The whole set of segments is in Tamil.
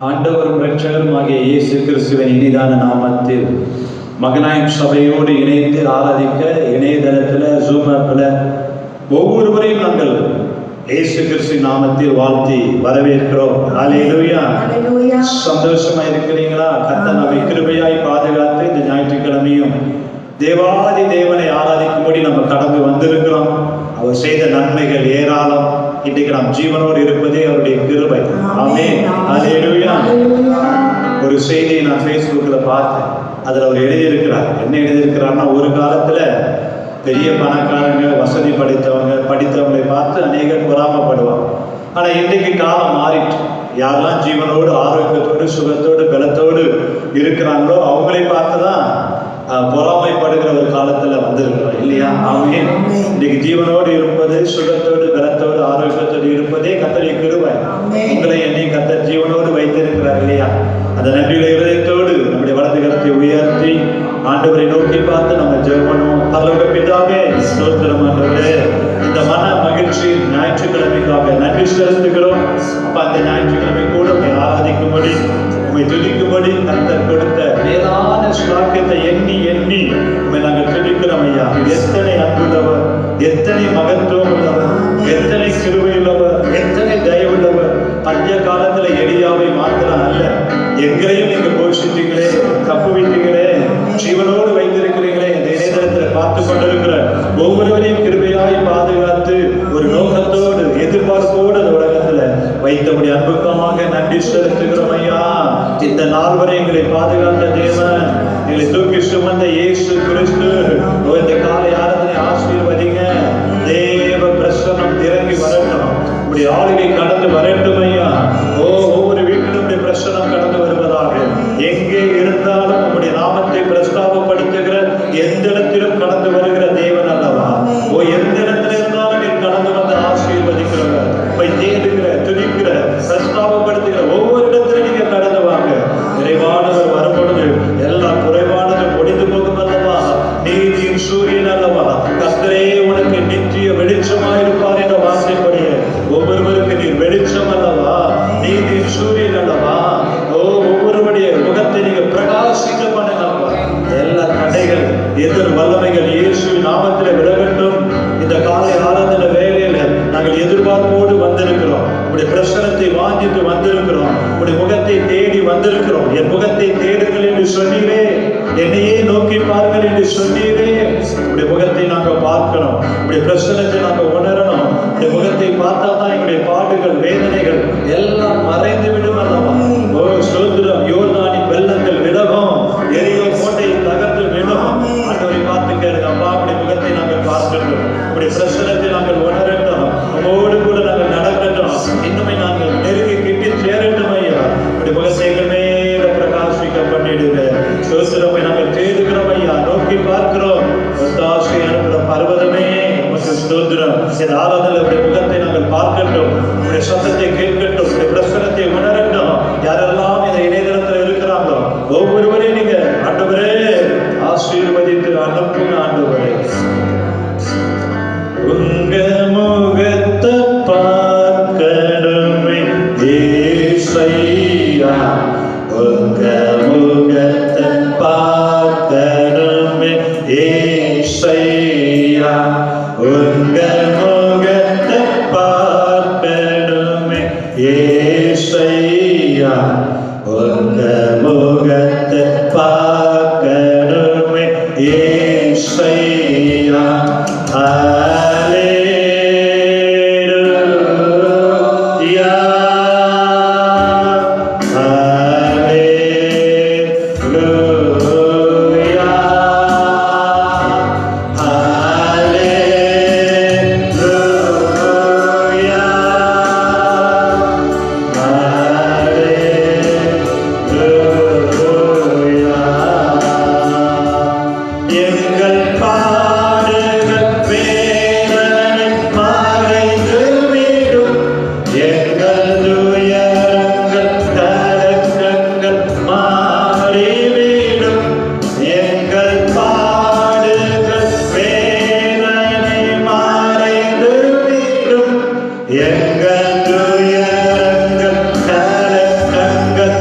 ஆண்டவரும் இரட்சகருமாகிய இயேசு கிறிஸ்துவின் இனிதான நாமத்தில் மகனாயம் சபையோடு இணைந்து ஆராதிக்க இணையதளத்தில் ஜூம் ஆப்பில் ஒவ்வொருவரையும் நாங்கள் இயேசு கிறிஸ்துவின் நாமத்தில் வாழ்த்தி வரவேற்கிறோம். அல்லேலூயா. சந்தோஷமா இருக்கிறீங்களா? கர்த்தர் நம்மை கிருபையாய் பாதுகாத்து இந்த ஞாயிற்றுக்கிழமையும் தேவாதி தேவனை ஆராதிக்கும்படி நம்ம கடந்து வந்திருக்கிறோம். அவர் செய்த நன்மைகள் ஏராளம். இன்றைக்கு நாம் ஜீவனோடு இருப்பதே அவருடைய கிருபை. ஆமென். அல்லேலூயா. ஒரு செய்தியை நான் ஃபேஸ்புக்கில் பார்த்தேன். அதில் அவர் எழுதியிருக்கிறார். என்ன எழுதியிருக்கிறார்னா, ஒரு காலத்தில் பெரிய பணக்காரங்க, வசதி படித்தவங்களை பார்த்து அநேகர் பொறாமப்படுவாங்க. ஆனால் இன்றைக்கு காலம் மாறிட்டு யாரெல்லாம் ஜீவனோடு ஆரோக்கியத்தோடு சுகத்தோடு பலத்தோடு இருக்கிறாங்களோ அவங்களை பார்த்து தான் பொறாமைப்படுகிற ஒரு காலத்துல வந்திருக்கிறோம் இல்லையா? ஆமென். இன்னைக்கு ஜீவனோடு இருப்பது, சுகத்தோடு பலத்தோடு ஆரோக்கியத்தோடு இருப்பதே கர்த்தருடைய கிருபை. உங்களை என்னையும் கர்த்தர் ஜீவனோடு வைத்திருக்கிறார் இல்லையா? அந்த நன்றியுடைய இதயத்தோடு நம்முடைய வலது கரத்தை உயர்த்தி ஆண்டவரை நோக்கி பார்த்து நம்ம ஜெபம் பண்ணுவோம். பரலோக பிதாவே, ஸ்தோத்திரம் ஆண்டவரே, இந்த மன மகிழ்ச்சி ஞாயிற்றுக்கிழமைக்காக நன்றி செலுத்துகிறோம். அப்ப அந்த ஞாயிற்றுக்கிழமை கூட உண்மை ஆராதிக்கும்படி, உண்மை துதிக்கும்படி கர்த்தர் கொடுத்த மேலான சுலாக்கியத்தை எண்ணி எண்ணி உண்மை நாங்கள் துதிக்கிறோம் ஐயா. எத்தனை அன்புள்ளவர், எத்தனை மகத்துவம் உள்ளவர், எத்தனை கிருபை உள்ளவர், எத்தனை தயவுள்ளவர். பஞ்ச காலத்துல எளியாவை மாத்திரம் அல்ல, எங்களையும் நீங்க போஷித்தீங்களே, தப்புவித்தீங்களே, ஜீவனோடு வைத்திருக்கிறீங்களே. இந்த இணையதளத்தில் பார்த்து கொண்டிருக்கிற ஒவ்வொருவரையும் கிருபையாய் பாதுகாத்து ஒரு நோக்கத்தோடு எதிர்பார்ப்போடு அந்த உலகத்துல வைத்தபடி அன்புக்கமாக நன்றி செலுத்துகிறோம் ஐயா. இந்த நாள் வரை எங்களை பாதுகாத்த தேவன், எங்களை தூக்கி சுமந்த இயேசு கிறிஸ்து, இந்த காலை ஆராதனை ஆசீர்வதிங்க. தேவ பிரசன்னம் இறங்கி வரட்டும், இப்படி ஆளுகை கடந்து வரட்டும் ஐயா. ஒவ்வொரு வீட்டிலும் இப்படி பிரசன்னம் கடந்து வருவதாக. எங்கே இருந்தாலும் உங்களுடைய நாமத்தை பிரஸ்தாபப்படுத்துகிற, எந்த இடத்திலும் கடந்து வருகிற தேவன் அல்லவா? எந்த இடத்துல இருந்தாலும் நீ கடந்து வந்து ஆசீர்வதிக்கிறவர், போய் தேடுகிற, துதிக்கிற, பிரஸ்தாபப்படுத்துகிற ஒவ்வொரு இடத்துல நீங்க கடந்து வாங்க. நிறைவானவர் வரும்பொழுது எல்லா குறைவானதும் முடிந்து போகும் அல்லவா? நீதியின் சூரியன் அல்லவா? கர்த்தரே உனக்கு நித்திய வெளிச்சமாயிருப்பார் என்ற வார்த்தைப்படியே ஒவ்வொருவருக்கு நீர் வெளிச்சம் அல்லவா? நீதியின் சூரியன் அல்லவா? ஒவ்வொருவருடைய முகத்தை நீங்க பிரகாசிக்க பண்ணுங்கப்பா. எல்லா தடைகள், எதிர் வல்லமைகள் இயேசுவின் நாமத்திலே விலகட்டும். இந்த காலை ஆராதனை வேலையில நாங்கள் எதிர்பார்ப்போடு வந்திருக்கிறோம். உங்களுடைய பிரசனத்தை வாங்கிட்டு வந்திருக்கிறோம். உங்களுடைய முகத்தை தேடி வந்திருக்கிறோம். என் முகத்தை தேடுங்கள் என்று சொன்னீரே, என்னையே நோக்கி பாருங்கள் என்று சொன்னீரே. உங்களுடைய முகத்தை நாங்கள் பார்க்கணும், உங்களுடைய பிரசனத்தை நாங்கள் உணரணும். உங்களுடைய முகத்தை பார்த்தா தான் எங்களுடைய பாடுகள், வேதனைகள் எல்லாம் மறைந்து விடும் அல்லவா? ஸ்தோத்திரம். யோர்தானின் வெள்ளங்கள் விலகும், எரியோ கோட்டை தகர்த்து விடும். ஆண்டவரை பார்த்து கேளுங்க, அப்பா உங்களுடைய முகத்தை நாங்கள் பார்க்கட்டும், உங்களுடைய பிரசனத்தை நாங்கள் உணரட்டும், உங்களோடு கூட நாங்கள் நடக்கட்டும், இன்னுமே நாங்கள் நெருங்கி கிட்டி சேரட்டும் ஐயா. உங்களுடைய முகத்தை எங்கள் மேல பிரகாசிக்க பண்ணிடுங்க. ஸ்தோத்திரமை நாங்கள் தேடுகிறோம் ஐயா, நோக்கி பார்க்கிறோம். ஒத்தாசை அனுப்புற பர்வதமே உமக்கு ஸ்தோத்திரம். இந்த ஆராதனை உடைய முகத்தை நாங்கள் பார்க்கட்டும், உங்களுடைய சத்தத்தை கேட்கட்டும், உங்களுடைய பிரசனத்தை உணரட்டும். யாரெல்லாம் இந்த இணையதளத்தில் இருக்கிறாங்களோ ஒவ்வொருவரையும் நீங்க ஆண்டவரே ஆசீர்வதித்து அனுப்புங்க. ஆண்டவரே, உங்க முகத்தை பார்க்கணுமே ஏசையா, உங்க முகத்தை பார்க்கணுமே ஏசையா, உங்க முகத்தை பார்க்கணுமே ஏசையா, உங்க முகத்தை பார்க்கணுமே ஏசையா. எங்கள் துயரங்கள் கலக்கங்கள்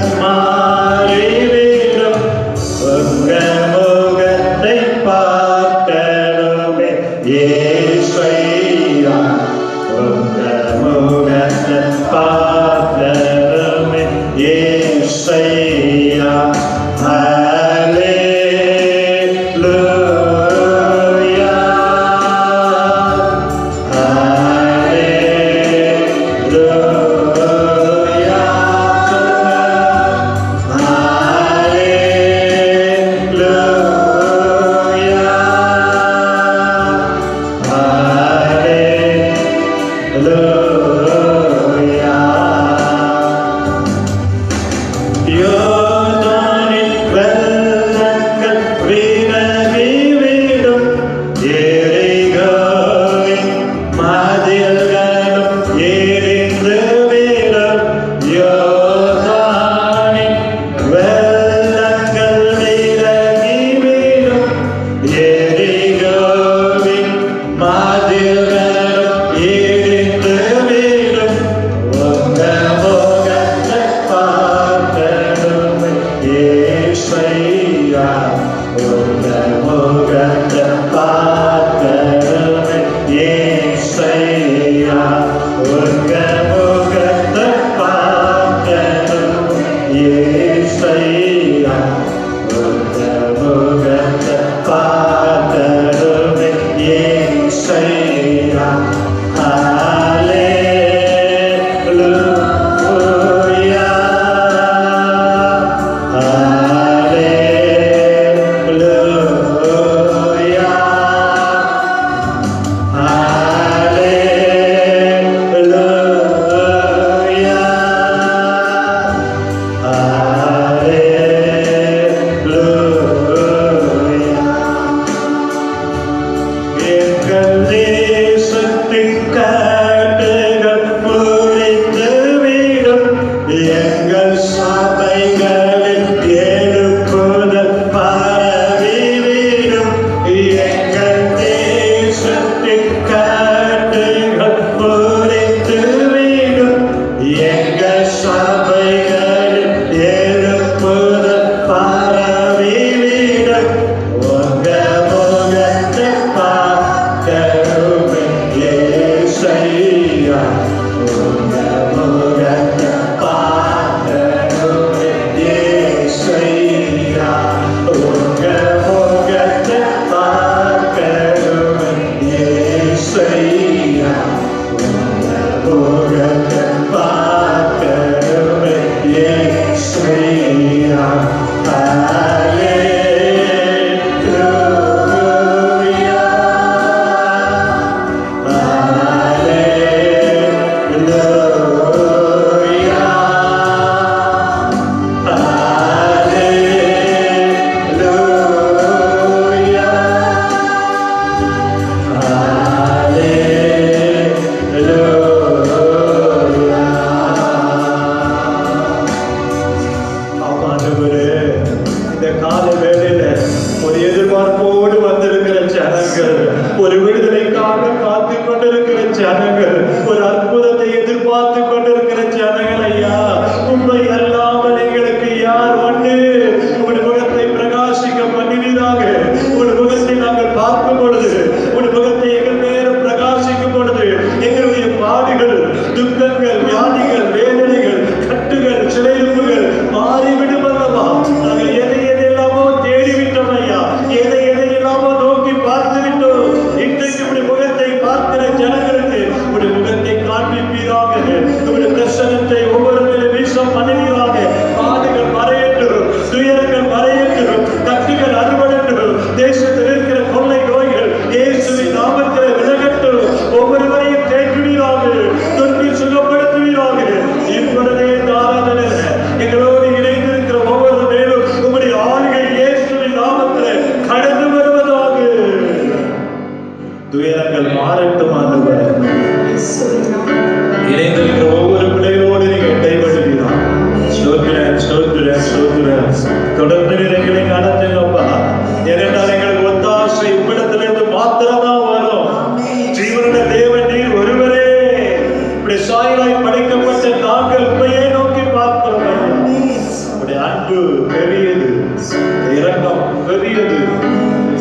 ஜனங்கள், ஒரு அற்புதத்தை எதிர்பார்த்து கொண்டிருக்கிற ஜனங்கள் ஐயா, உண்மை அல்லாமல் எங்களுக்கு யார் உண்டு? உங்களுடைய முகத்தை பிரகாசிக்க பண்ணினீராக. உங்களுடைய முகத்தை நாங்கள் பார்க்கும் பொழுது, உங்களுடைய முகத்தை எங்கள் மேலும் பிரகாசிக்கும் பொழுது, எங்களுடைய பாடுகள், துக்கங்கள், வியாதிகள், வேதனைகள், கட்டுகள், சிறையிருப்புகள் மாறிவிடும் அல்லவா? நாங்கள் எதை எதையெல்லாமோ தேடிவிட்டோம் ஐயா, எதை எதையெல்லாமோ நோக்கி பார்த்து விட்டோம். இன்றைக்கு உடைய முகத்தை பார்க்கிற ஜனங்களுக்கு உடைய முகத்தை காண்பிப்பீராக. உடைய பிரசனத்தை ஒவ்வொரு மேலும் வீசம் பண்ணுவீராக. பாடுகள் மறையட்டும், துயரங்கள் மறையட்டும், கட்டுகள் அறுபடட்டும். தேசத்தில் இருக்கிற கொள்ளை நோய்கள் இயேசுவின் நாமத்தில் விலகட்டும். ஒவ்வொருவரையும் தேற்றுவீராக, தொற்றி சுகப்படுத்துவீராக. இப்பொழுதே தாராதன எங்களோடு இணைந்திருக்கிற ஒவ்வொரு மேலும் உங்களுடைய ஆளுகை இயேசுவின் நாமத்தில் கடந்து வருவதாக. துயரங்கள் மாறட்டும் ஆண்டவரே. இணைந்திருக்கிற ஒவ்வொரு பிள்ளைகளோடு நீங்க இடைபடுவீராக. ஸ்தோத்திரம், ஸ்தோத்திரம், ஸ்தோத்திரம். தொடர்ந்து எங்களை நடத்துங்கப்பா. ஏனென்றால் எங்களுக்கு ஒத்தாசை உங்களிடத்திலிருந்து மாத்திரம்தான் வரும். ஜீவனுடைய தேவன் நீர் ஒருவரே. இப்படி சாயலாய் படைக்கப்பட்ட நாங்கள் உண்மையே நோக்கி பார்க்கிறோம். உடைய அன்பு பெரியது, இரக்கம் பெரியது,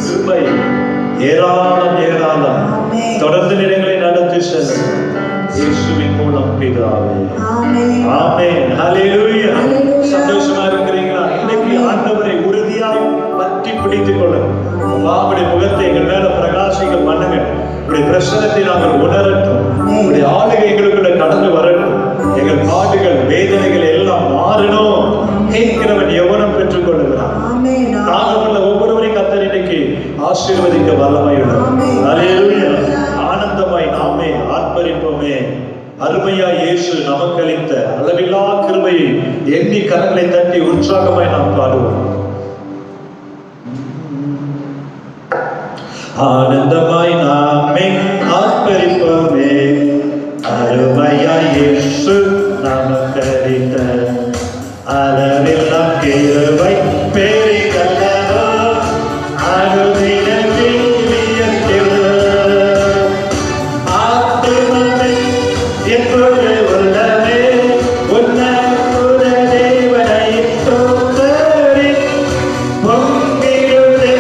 கிருபை ஏராளம் ஏராளம். தொடர்ந்து நிலைகளை நடத்தி செல்லும் இயேசுவின் மூலம் பிதாவே. ஆமென். ஹல்லேலூயா. சந்தோஷமா இருக்கிறீங்களா? இன்னைக்கு ஆண்டவரை உறுதியாய் பற்றி பிடித்துக் கொள்ளுங்க. அவருடைய முகத்தை எங்கள் மேல பிரகாசிக்க பண்ணுங்க. உடைய பிரசனத்தை நாங்கள் உணரட்டும். உடைய ஆளுகை எங்களுக்குள்ள கடந்து வரட்டும். எங்கள் பாடுகள், வேதனைகள் எல்லாம் மாறணும். கேட்கிறவன் எவனும் பெற்றுக் கொள்ளுகிறான். தாகமுள்ள ஒவ்வொருவரையும் கர்த்தர் இன்னைக்கு ஆசீர்வதிக்க வல்லமையுள்ளவர். ஹல்லேலூயா. ஆனந்தமாய் நாமே ஆர்ப்பரிப்போமே. அருமையா இயேசு நமக்கு அளித்த அளவில்லா கிருபையை எண்ணி கரங்களை தட்டி உற்சாகமாய் நாம் பாடுவோம். ஆனந்தமாய் நாமே ஆர்ப்பரிப்போமே. அருமையா இயேசு நமக்கு அளித்த அளவில்லா கிருபை பெரிதல்லவோ. அனுதினம் ஜீவியத்தில் ஆத்துமமே எப்பொழுது உள்ளமே. உன்னத தேவனை ஸ்தோத்திரி. பொங்கிடுதே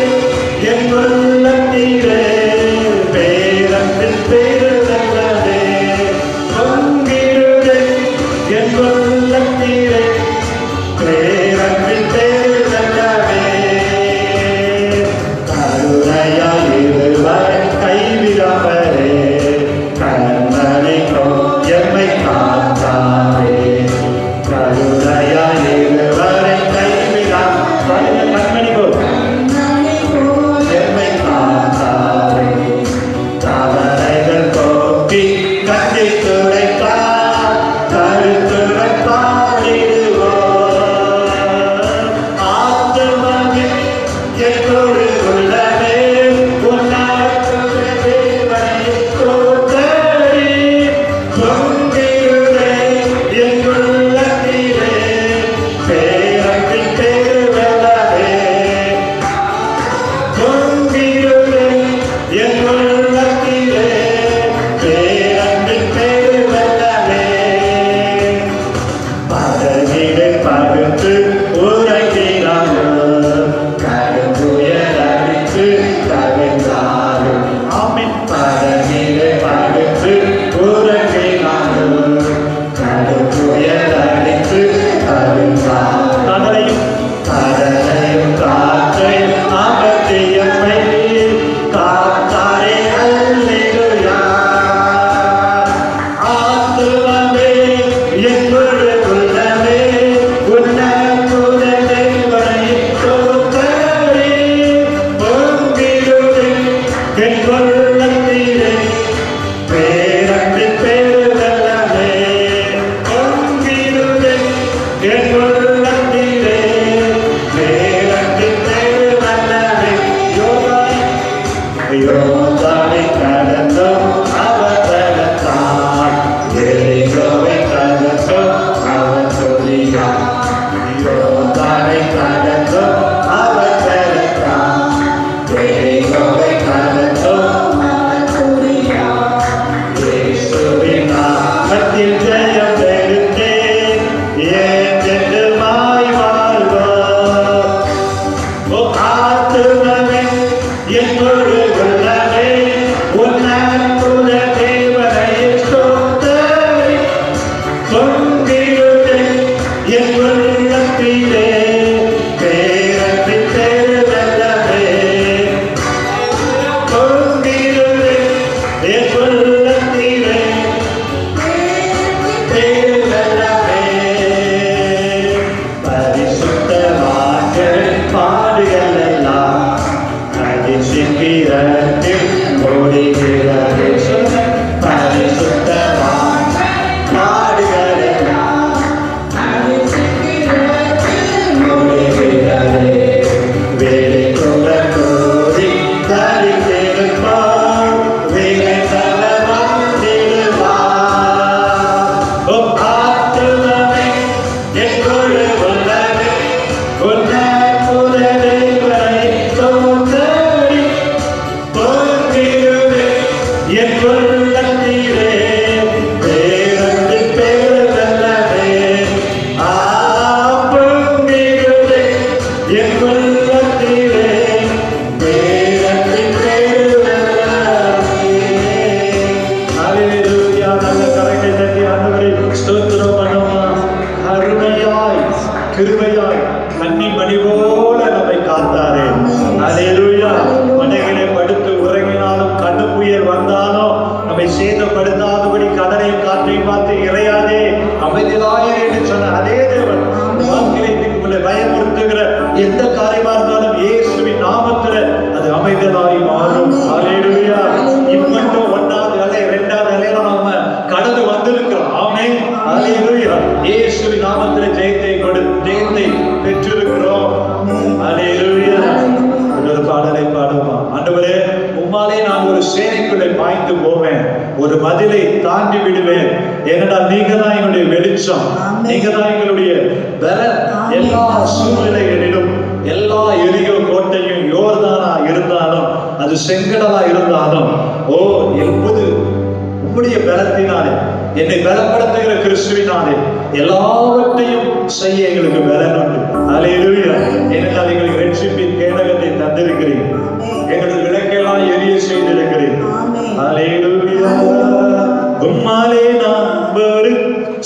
என் உள்ளத்திலே பேரன்பின் பெருதல்லவே. பொங்கிடுதே என் உள்ளத்திலே பேரன்பின் பெருதல்லவே. கருணையால் இருவரை கைவிடாமலே கண்ணனை எம்மை காத்தாரே. கருணையால் இருவரை கைவிடாமலே கண்ணனை எம்மை காத்தாரே. தவறைகள் போக்கி கட்டி துடைத்தார். கருத்துடன் பாடிடுவோம். ஆத்துமமே எப்பொழுது உள்ளமே. உன்னத தேவனை ஸ்தோத்திரி. பொங்கிடுதே என் உள்ளத்திலே பேரன்பின் பெருவெள்ளமே. பொங்கிடுதே என் உள்ளத்திலே பேரன்பின் பெருவெள்ளமே. பதவிடை பகுத்து உரைக்கிறார்கள். கடுந்துயர் அடித்து தவிர்த்தார்கள். ஆமென். பதவிடை பகுத்து உரைக்கிறார்கள். கடுந்துயர் அடித்து தவிர்த்தார்கள். கடலையும் காற்றையும் அகற்றியம்மை காத்தாரே. அல்லேலூயா. ஆத்துமமே எப்பொழுது உள்ளமே. உன்னத தேவனை ஸ்தோத்திரி. பொங்கிடுதே என் உள்ளத்திலே பேரன்பின் பெருவெள்ளமே. பொங்கிடுதே என் உள்ளத்திலே பேரன்பின் பெருவெள்ளமே. யோர்தானை கடந்தும் அவர் பலத்தால். எரிகோவை கடந்தும் அவர் துதியால். யோர்தானை கடந்தும் அவர் பலத்தால். எரிகோவை கடந்தும் அவர் துதியால். சரீரத்தில் ஓடுகிறது பரிசுத்தவான் நாடுகளெல்லாம் ஓடுகிறது வேலை கொடி தரித்திருப்பான் வேலை தலவந்திருப்பான் ஓ ஆத்துமமே எங்கொரு உள்ளது உன்ன புலதேவரை தோன்றி போற்றிடுவே என் உள்ளத்திலே பேரந்து பேரல்லவே பொங்கிடுவே என் உள்ளத்திலே பேரந்து பேரல்லவே. ஹல்லேலூயா. நல்ல கரங்களை தட்டி ஆண்டவரை ஸ்தோத்திரம் பண்ணுமா. அருமையாய் கிருபையாய் கன்னி மணி போல நம்மை காத்தாரே. ஹல்லேலூயா. மனைகளை படுத்து உறங்கினாலும் கண்ணு புயல் வந்தாலும் நம்மை சேதப்படுத்தாதபடி கடலை காற்றை பார்த்து இறையாதே அமைதியாயே என்று சொன்ன அதே தேவன் உங்களை பயமுறுத்துகிற எந்த காரியமா இருந்தாலும் இயேசுவின் நாமத்துல அது அமைதலாய் மாறும். ஹல்லேலூயா. இப்பட்டும் 1வது அலை 2வது அலையில நாம கடந்து வந்திருக்கிறோம். ஆமென். ஹல்லேலூயா. இயேசுவின் நாமத்துல ஜெயத்தை பெற்றிருக்கிறோம். ஹல்லேலூயா. ஒரு பாடலை பாடுமா. ஆண்டவரே உம்மாலே நான் ஒரு சேனைக்குள்ளே பாய்ந்து போவேன், ஒரு மதிலை தாண்டி விடுவேன். ஏனென்றால் நீங்க தான் என்னுடைய வெளிச்சம், நீங்க தான் எங்களுடைய பலன். எல்லா சூழ்நிலைகளிலும் எல்லா எரியோ கோட்டையும் யோர்தானா இருந்தாலும் அது செங்கடலா இருந்தாலும் ஓ எப்போது உம்முடைய பலத்தினாலே என்னை பலப்படுத்துகிற கிறிஸ்துவினாலே எல்லாவற்றையும் செய்ய எங்களுக்கு பலன் உண்டு. ஹல்லேலூயா. ஏனென்றால் எங்களுக்கு ரட்சிப்பின் கேடகத்தை தந்திருக்கிறேன், எங்களது விளக்கெல்லாம் எரிய செய்திருக்கிறேன். ஹல்லேலூயா. உம்மாலே நான் ஒரு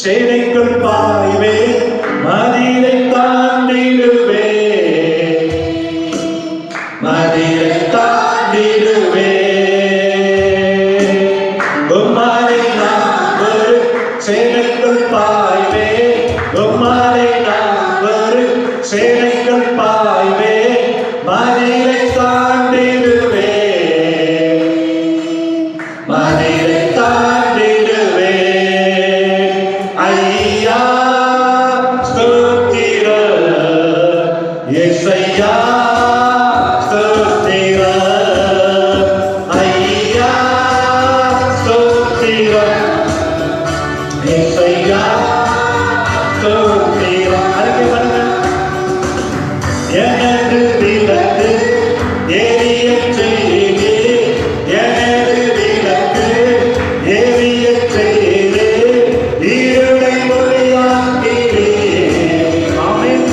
சேனைக்குள் பாய்வேன், மதிலை தாண்டிடுவேன், மதிலை தாண்டிடுவேன். உம்மாலே நான் ஒரு சேனைக்குள் பாய்வேன், உம்மாலே நான் ஒரு சேனைக்குள் பாய்வேன், மதிலை தாண்டிடுவேன், மதிலை தாண்டிடுவேன். ஐயா ஸ்தோத்திரம், இயேசையா ஸ்தோத்திரம், ஐயா ஸ்தோத்திரம், இயேசையா ஸ்தோத்திரம். அதுக்கு பாருங்க. எனது விளக்கு எரியச் செய்தே, எனது விளக்கு எரியச் செய்தே, இருளை ஒளியாக்கினே. ஆமென்.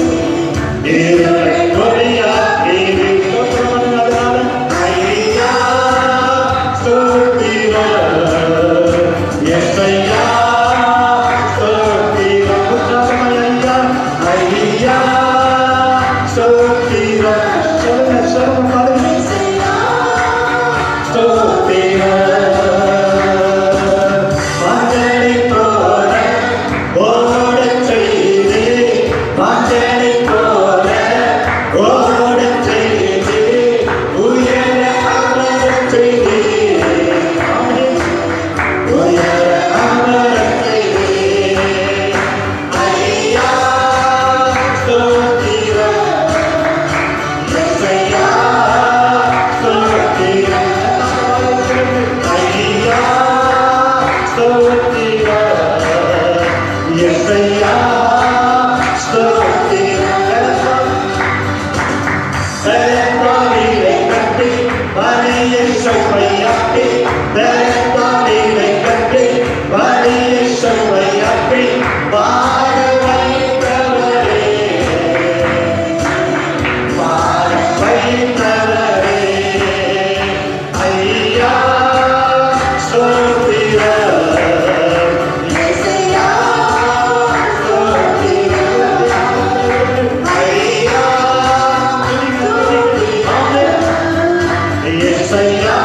இருளை ஒளியாக்கினே. ஸ்தோத்திரம் பண்ணுங்க. அதனால ஐயா ஸ்தோத்திரம், இயேசையா ஸ்தோத்திரம். உற்சாகமாய் ஐயா, ஐயா ஸ்தோத்திரம். சொல்லுங்க, சொல்லுங்க, பாருங்க. ஸ்தோத்திரம். மஞ்சளைப் போல ஓடச் செய்து, மஞ்சளைப் போல ஓடச் செய்து, உயர அமரச் செய்து, உயர அமரச் செய்து. ஐயா ஸ்தோத்திரம், இயேசையா ஸ்தோத்திரம். ஐயா ஸ்தோத்திரம், இயேசையா ஸ்தோத்திரம். பெருந்தாளிலை கட்டி வழியை செவ்வையாக்கி, பெருந்தாளிலை கட்டி வழியை செவ்வையாக்கி, வாழ வைத்தவரே, வாழ வைத்தவரே. ஐயா ஸ்தோத்திரம், இயேசையா ஸ்தோத்திரம். ஐயா ஸ்தோத்திரம், இயேசையா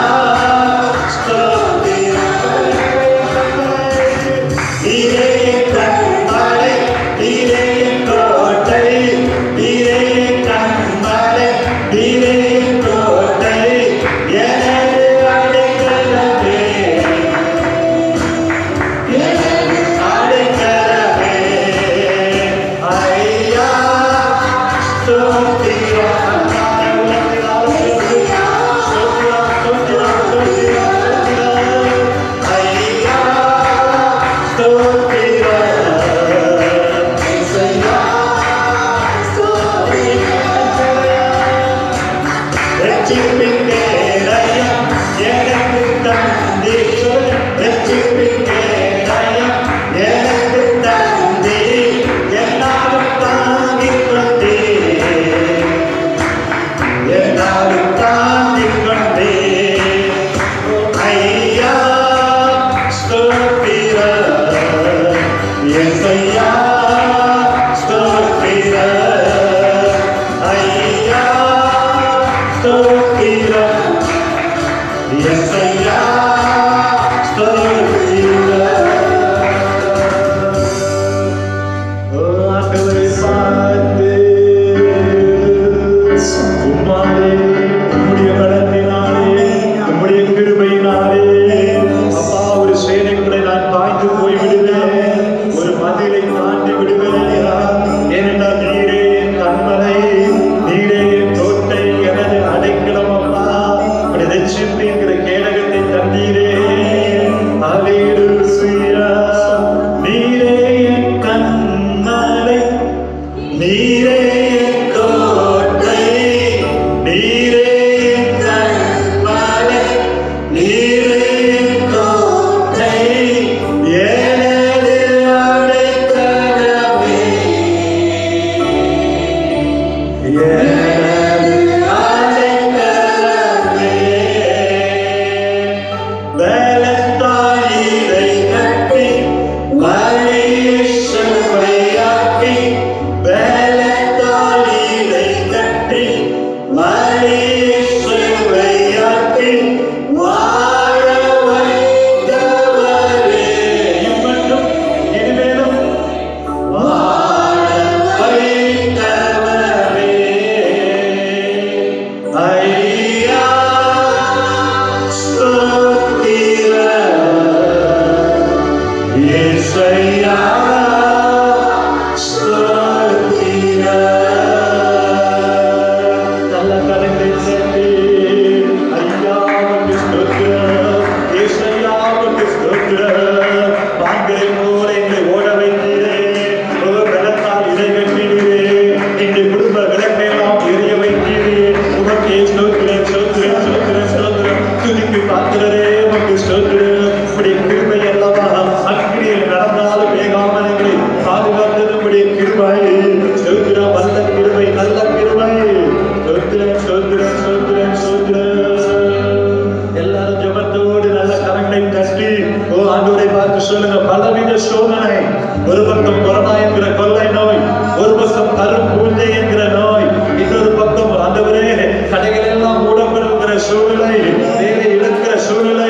சூழ்நிலை, வேலை இழக்கிற சூழ்நிலை,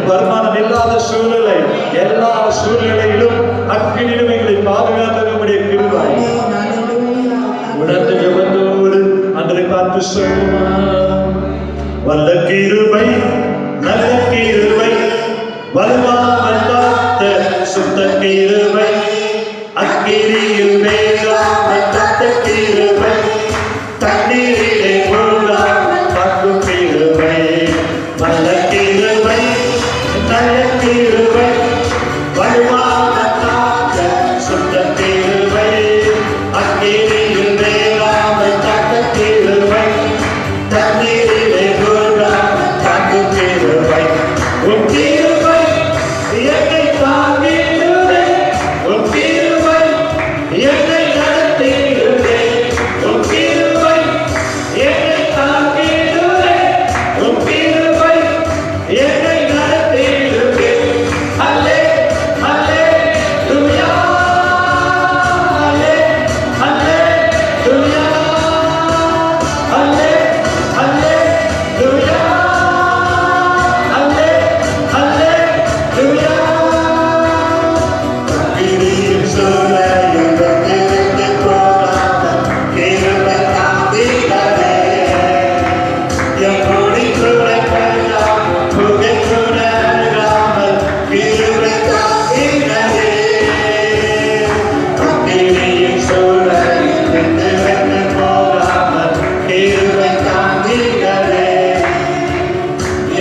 வருமானம் இல்லாத சூழ்நிலை, எல்லா சூழ்நிலையிலும் அக்கினிலும் எங்களை பாதுகாத்து நம்முடைய கிருபை. உணர்ந்த ஜெபத்தோடு அன்றை பார்த்து சொல்லுமா, வல்ல கிருபை நல்ல கிருபை வலுவாமல் காத்த சுத்த கிருபை அக்கினியில் வேகாமல் காத்த கிருபை தண்ணீரிலே மூழ்காமல் காக்கும் கிருபை நல்ல கிருபை நல்ல கிருபை வலுவாமல் காத்த சுத்த கிருபை அக்கினியில் வேகாமல் காத்த கிருபை தண்ணீரிலே மூழ்காமல் காக்கும் கிருபை உன் கிருபை என்னை தாங்கிடுதே உன் கிருபை என்னை நடத்திடுதே உன் கிருபை என்னை தாங்கிடுதே உன் கிருபை என்னை நடத்திடுதே அல்லே அல்லே லூயா அல்லே அல்லே லூயா அல்லே அல்லே லூயா அல்லே அல்லே லூயா கிரியின் சூழலில் திருந்து போகாத கிருபை தாங்கிடவே எங்கூடி கூட கல்லாமல் புகை கூட அருகாமல் கிருபை தாங்கிடவே கிரியின் சூழலில் திருந்து போகாமல் கிருபை தாங்கிடவே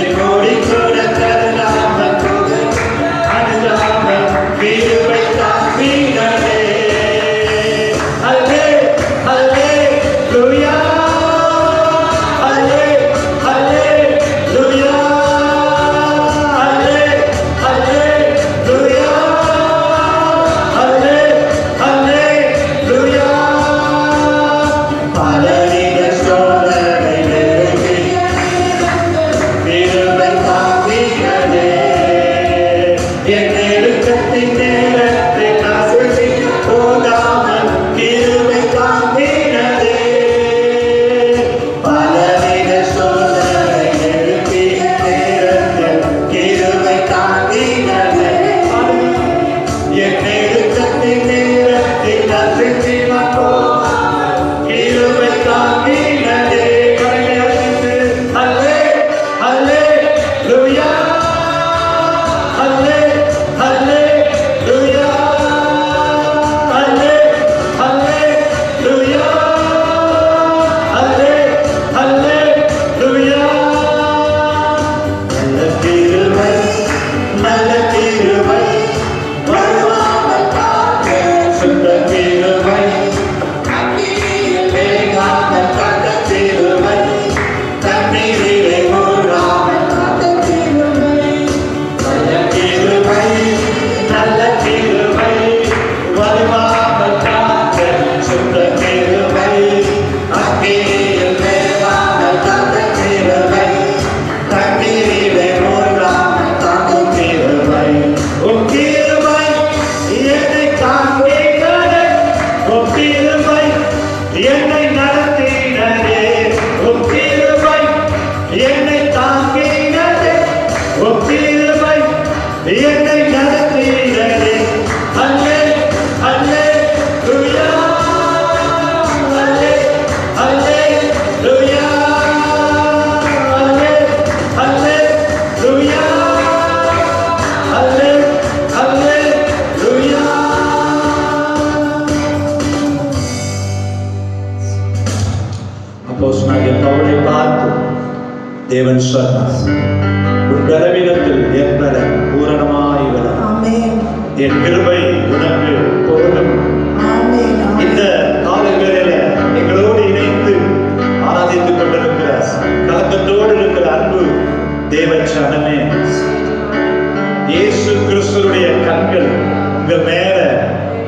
எங்கூடி கூட கல்லாமல் புகை அருகாமல் கிருபை தாங்கிடவே அல்லே அல்லே லூயா அல்லே அல்லே லூயா அல்லே அல்லே லூயா அல்லே அல்லே லூயா பலவித சோதனைகளுக்கு கிருபை தாங்கிடவே என் நெருக்கத்தின் நேரத்தில் அசைந்து போகாமல் கிருபை தாங்கிடவே பலவித சோதனைகளுக்கு நேரத்தில் கிருபை தாங்கிடவே என் நெருக்கத்தின் நேரத்தில் அசைந்து போகாமல் கிருபை தாங்கிடவே கரங்களை அசைத்து அல்லே அல்லே லூயா அல்லே அல்லே லூயா அல்லே அல்லே லூயா அல்லே அல்லே லூயா நல்ல கிருபை நல்ல கிருபை வருவாமல் காக்க சுத்த கிருபை அக்கினியில் வேகாமல் காக்க கிருபை தண்ணீரிலே மூழ்காமல் காக்க கிருபை நல்ல கிருபை நல்ல கிருபை வருவாமல் காக்க சுத்த கிருபை அக்கினியில் வேகாமல் காக்க கிருபை தண்ணீரிலே மூழ்காமல் காக்கும் கிருபை உன் கிருபை என்னை தாங்கிடவே உன் கிருபை என்னை நடத்திடவே உன் கிருபை என்னை தாங்கிடவே உன் கிருபை என்னை நடத்திடவே அல்லே அல்லே லூயா அல்லே அல்லே லூயா அல்லே அல்லே லூயா அல்லே அல்லே லூயா அப்போஸ்தலனாகிய பவுலை பார்த்து தேவன் சொன்னார், உன் பலவீனத்தில் என் பலன் பூரணமாய் விளங்கும். ஆமென். என் கிருபை உனக்கு போதும். ஆமென். இந்த காலங்களில எங்களோடு இணைந்து ஆராதித்துக் கொண்டிருக்கிற கலக்கத்தோடு இருக்கிற அன்பு தேவ சனமே, இயேசு கிறிஸ்துவுடைய கண்கள் உங்க மேல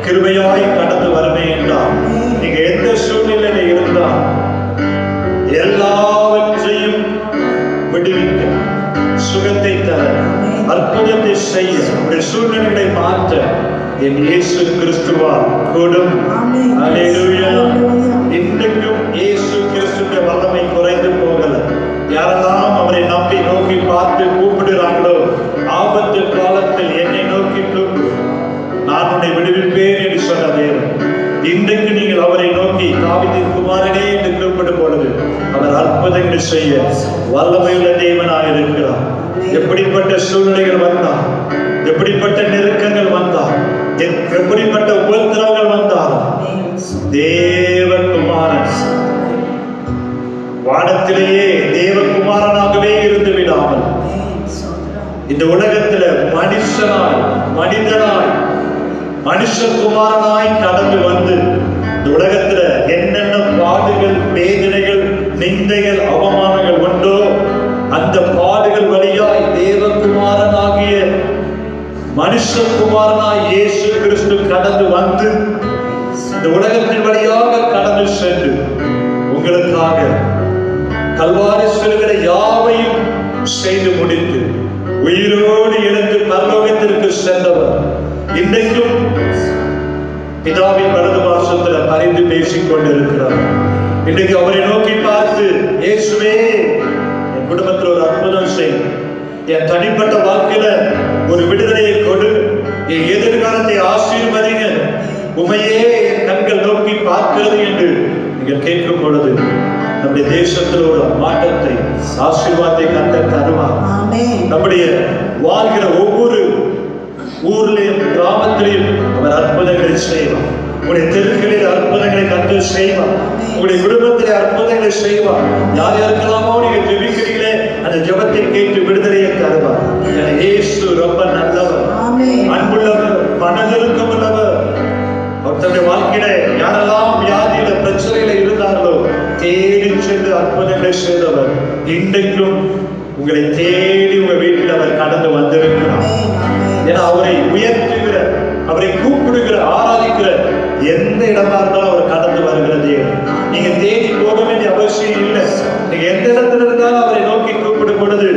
கிருபையாய் கடந்து வரவே என்றால் நீங்க எந்த சூழ்நிலையில இருந்தால் எல்லாவற்றையும் விடுவிக்க, சுகத்தை தர, அற்புதத்தை செய்ய, உடைய சூழ்நிலைகளை மாற்ற என் இயேசு கிறிஸ்துவால் கூடும். அல்லேலூயா. இன்றைக்கும் இயேசு கிறிஸ்துவின் வல்லமை குறைந்து போகல. யாரெல்லாம் அவரை நம்பி எப்படிப்பட்ட சூழ்நிலைகள் வந்தால், எப்படிப்பட்ட நெருக்கங்கள் வந்தால், எப்படிப்பட்ட உபத்திரவங்கள் வந்தால், தேவகுமாரன் வானத்திலேயே தேவகுமாரனாகவே இருந்து விடாமல் இந்த உலகத்துல மனிதனாய் மனுஷகுமாரனாய் கடந்து வந்து இந்த உலகத்துல என்னென்ன பாடுகள், வேதனைகள், நிந்தைகள், அவமானங்கள் உண்டோ அந்த பாடுகள் வழியாய் தேவகுமாரனாகிய மனுஷகுமாரனாய் இயேசு கிறிஸ்து கடந்து வந்து இந்த உலகத்தின் வழியாக கடந்து சென்று உங்களுக்காக கல்வாரி சிலுவையிலே யாவையும் செய்து முடித்து உயிரோடு எழுந்து பரலோகத்திற்கு சென்றவர் இன்றைக்கும் பிதாவின் வலது பாசத்துல பரிந்து பேசிக் கொண்டிருக்கிறார். இன்றைக்கு அவரை நோக்கி பார்த்து, இயேசுவே என் குடும்பத்தில் ஒரு அற்புதம் செய், என் தனிப்பட்ட வாழ்க்கையில ஒரு விடுதலையை கொடு, என் எதிர்காலத்தை ஆசீர்வதிங்க, உமையே என் கண்கள் நோக்கி பார்க்கிறது என்று நீங்கள் கேட்கும் பொழுது நம்முடைய தேசத்தில் ஒரு மாற்றத்தை, ஆசீர்வாதத்தை கர்த்தர் தருவார். நம்முடைய வாழ்கிற ஒவ்வொரு ஊர்லயும் கிராமத்திலையும் அவர் அற்புதங்களை செய்வார். உங்களுடைய தெருக்களில் அற்புதங்களை கர்த்தர் செய்வார். உங்களுடைய குடும்பத்திலே அற்புதங்களை செய்வார். யார் யாருக்கெல்லாமோ நீங்க ஜெபிக்கிறீங்களே அந்த ஜெபத்தை கேட்டு விடுதலையை தருவார். இயேசு ரொம்ப நல்லவர், அன்புள்ளவர், மனதிற்கும் உள்ளவர். தன்னுடைய வாழ்க்கையில யாரெல்லாம் வியாதியில பிரச்சனையில இருந்தார்களோ தேடி சென்று அற்புதங்களை செய்தவர் இன்றைக்கும் உங்களை தேடி உங்க வீட்டில் அவர் கடந்து வந்திருக்கிறார். ஏன்னா அவரை உயர்த்துகிற, அவரை கூப்பிடுகிற, ஆராதிக்கிற எந்த இடமா இருந்தாலும் அவர் கடந்து வருகிறது. நீங்க தேடி போக வேண்டிய அவசியம் இல்லை. நீங்க எந்த இடத்துல இருந்தாலும் அவரை நோக்கி கூப்பிடும் பொழுது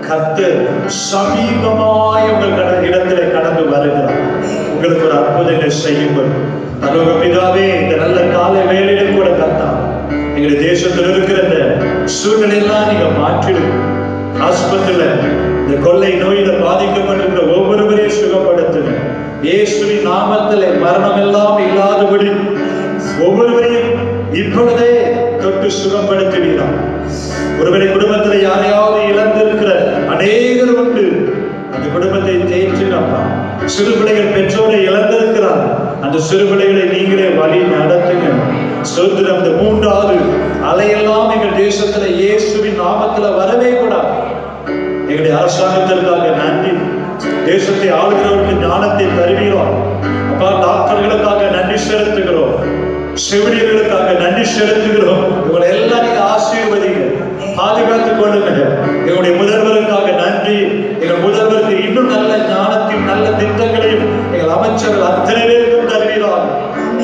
கர்த்தர் சமீபமாய் உங்கள் இடத்திலே கடந்து வருகிறார். உங்களுக்கு ஒரு அற்புதங்களை செய்யுங்கள். பரலோக பிதாவே, இந்த நல்ல காலை வேளையிலும் கூட கர்த்தா எங்களுடைய தேசத்தில் இருக்கிற இந்த சூழ்நிலையெல்லாம் நீங்க மாற்றிடும். ஆஸ்பத்திரியில இந்த கொள்ளை நோயில பாதிக்கப்பட்டிருக்கிற ஒவ்வொருவரையும் சுகப்படுத்துங்க. இயேசுவின் நாமத்திலே மரணம் எல்லாம் இல்லாதபடி ஒவ்வொருவரையும் இப்பொழுதே தொட்டு சுகப்படுத்துவீரா. ஒருவரை குடும்பத்தில் யாரையாவது இழந்திருக்கிற அநேகர் உண்டு. அந்த குடும்பத்தை தேய்ச்சினப்பா. சிறு பிள்ளைகள் பெற்றோரை இழந்திருக்கிறார். அந்த சிறு பிள்ளைகளை நீங்களே வழி நடத்துங்க. சோதரம் இந்த மூன்றாவது அலையெல்லாம் எங்கள் தேசத்துல இயேசுவின் நாமத்துல வரவே கூடாது. எங்களுடைய அரசாங்கத்திற்காக நன்றி. தேசத்தை ஆளுகிறவர்களுக்கு ஞானத்தை தருகிறோம். அப்பா, டாக்டர்களுக்காக நன்றி செலுத்துகிறோம். செவிலியர்களுக்காக நன்றி செலுத்துகிறோம். இவங்களை எல்லாம் நீங்க ஆசீர்வதிங்க, பாதுகாத்துக் கொள்ளுங்க. எங்களுடைய முதல்வருக்காக நன்றி. எங்கள் முதல்வருக்கு இன்னும் நல்ல ஞானத்தையும் நல்ல திட்டங்களையும் எங்கள் அமைச்சர்கள் அத்தனை பேருக்கும் தருகிறார்.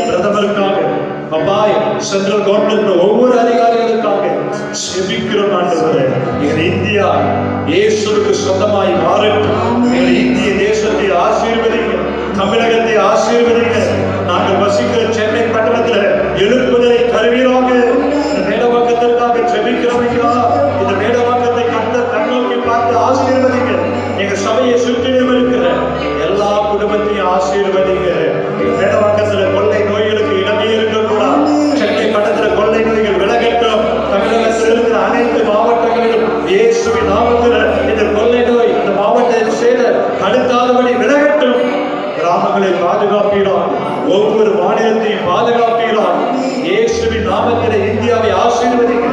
பிரதமருக்காக, அப்பாய், சென்ட்ரல் கவர்மெண்ட் ஒவ்வொரு அதிகாரிகளுக்காக செபிக்கிறோம். ஆண்டவரே, எங்கள் இந்தியா இயேசுவுக்கு சொந்தமாய் மாறட்டும். எங்கள் இந்திய தேசத்தை ஆசீர்வதிங்க, தமிழகத்தை ஆசீர்வதிங்க. நாங்கள் வசிக்கிற சென்னை பட்டணத்தில் எழுப்புதலை தருவீராக. இந்த மேடவாக்கத்திற்காக செபிக்கிறோம். இந்த மேடவாக்கத்தை கண்ணோக்கி பார்த்து ஆசீர்வதிங்க. எங்க சபையை சுற்றிலும் இருக்கிற எல்லா குடும்பத்தையும் ஆசீர்வதிங்க. மேடவாக்கத்துல கொள்ளை நோய்களுக்கு இடமே இருக்கக்கூடாது. சென்னை பட்டணத்தில் கொள்ளை நோய்கள் விலகட்டும். தமிழகத்தில் இருக்கிற அனைத்து மாவட்டங்களிலும் இயேசுவின் நாமத்தில் இந்த கொள்ளை நோய் இந்த மாவட்டத்தில் சேர தடுக்காதபடி விலகட்டும். கிராமங்களை பாதுகாப்பீரான், ஒவ்வொரு மாநிலத்தையும் பாதுகாப்பீரான். இயேசுவின் நாமத்திலே இந்தியாவை ஆசீர்வதிக்க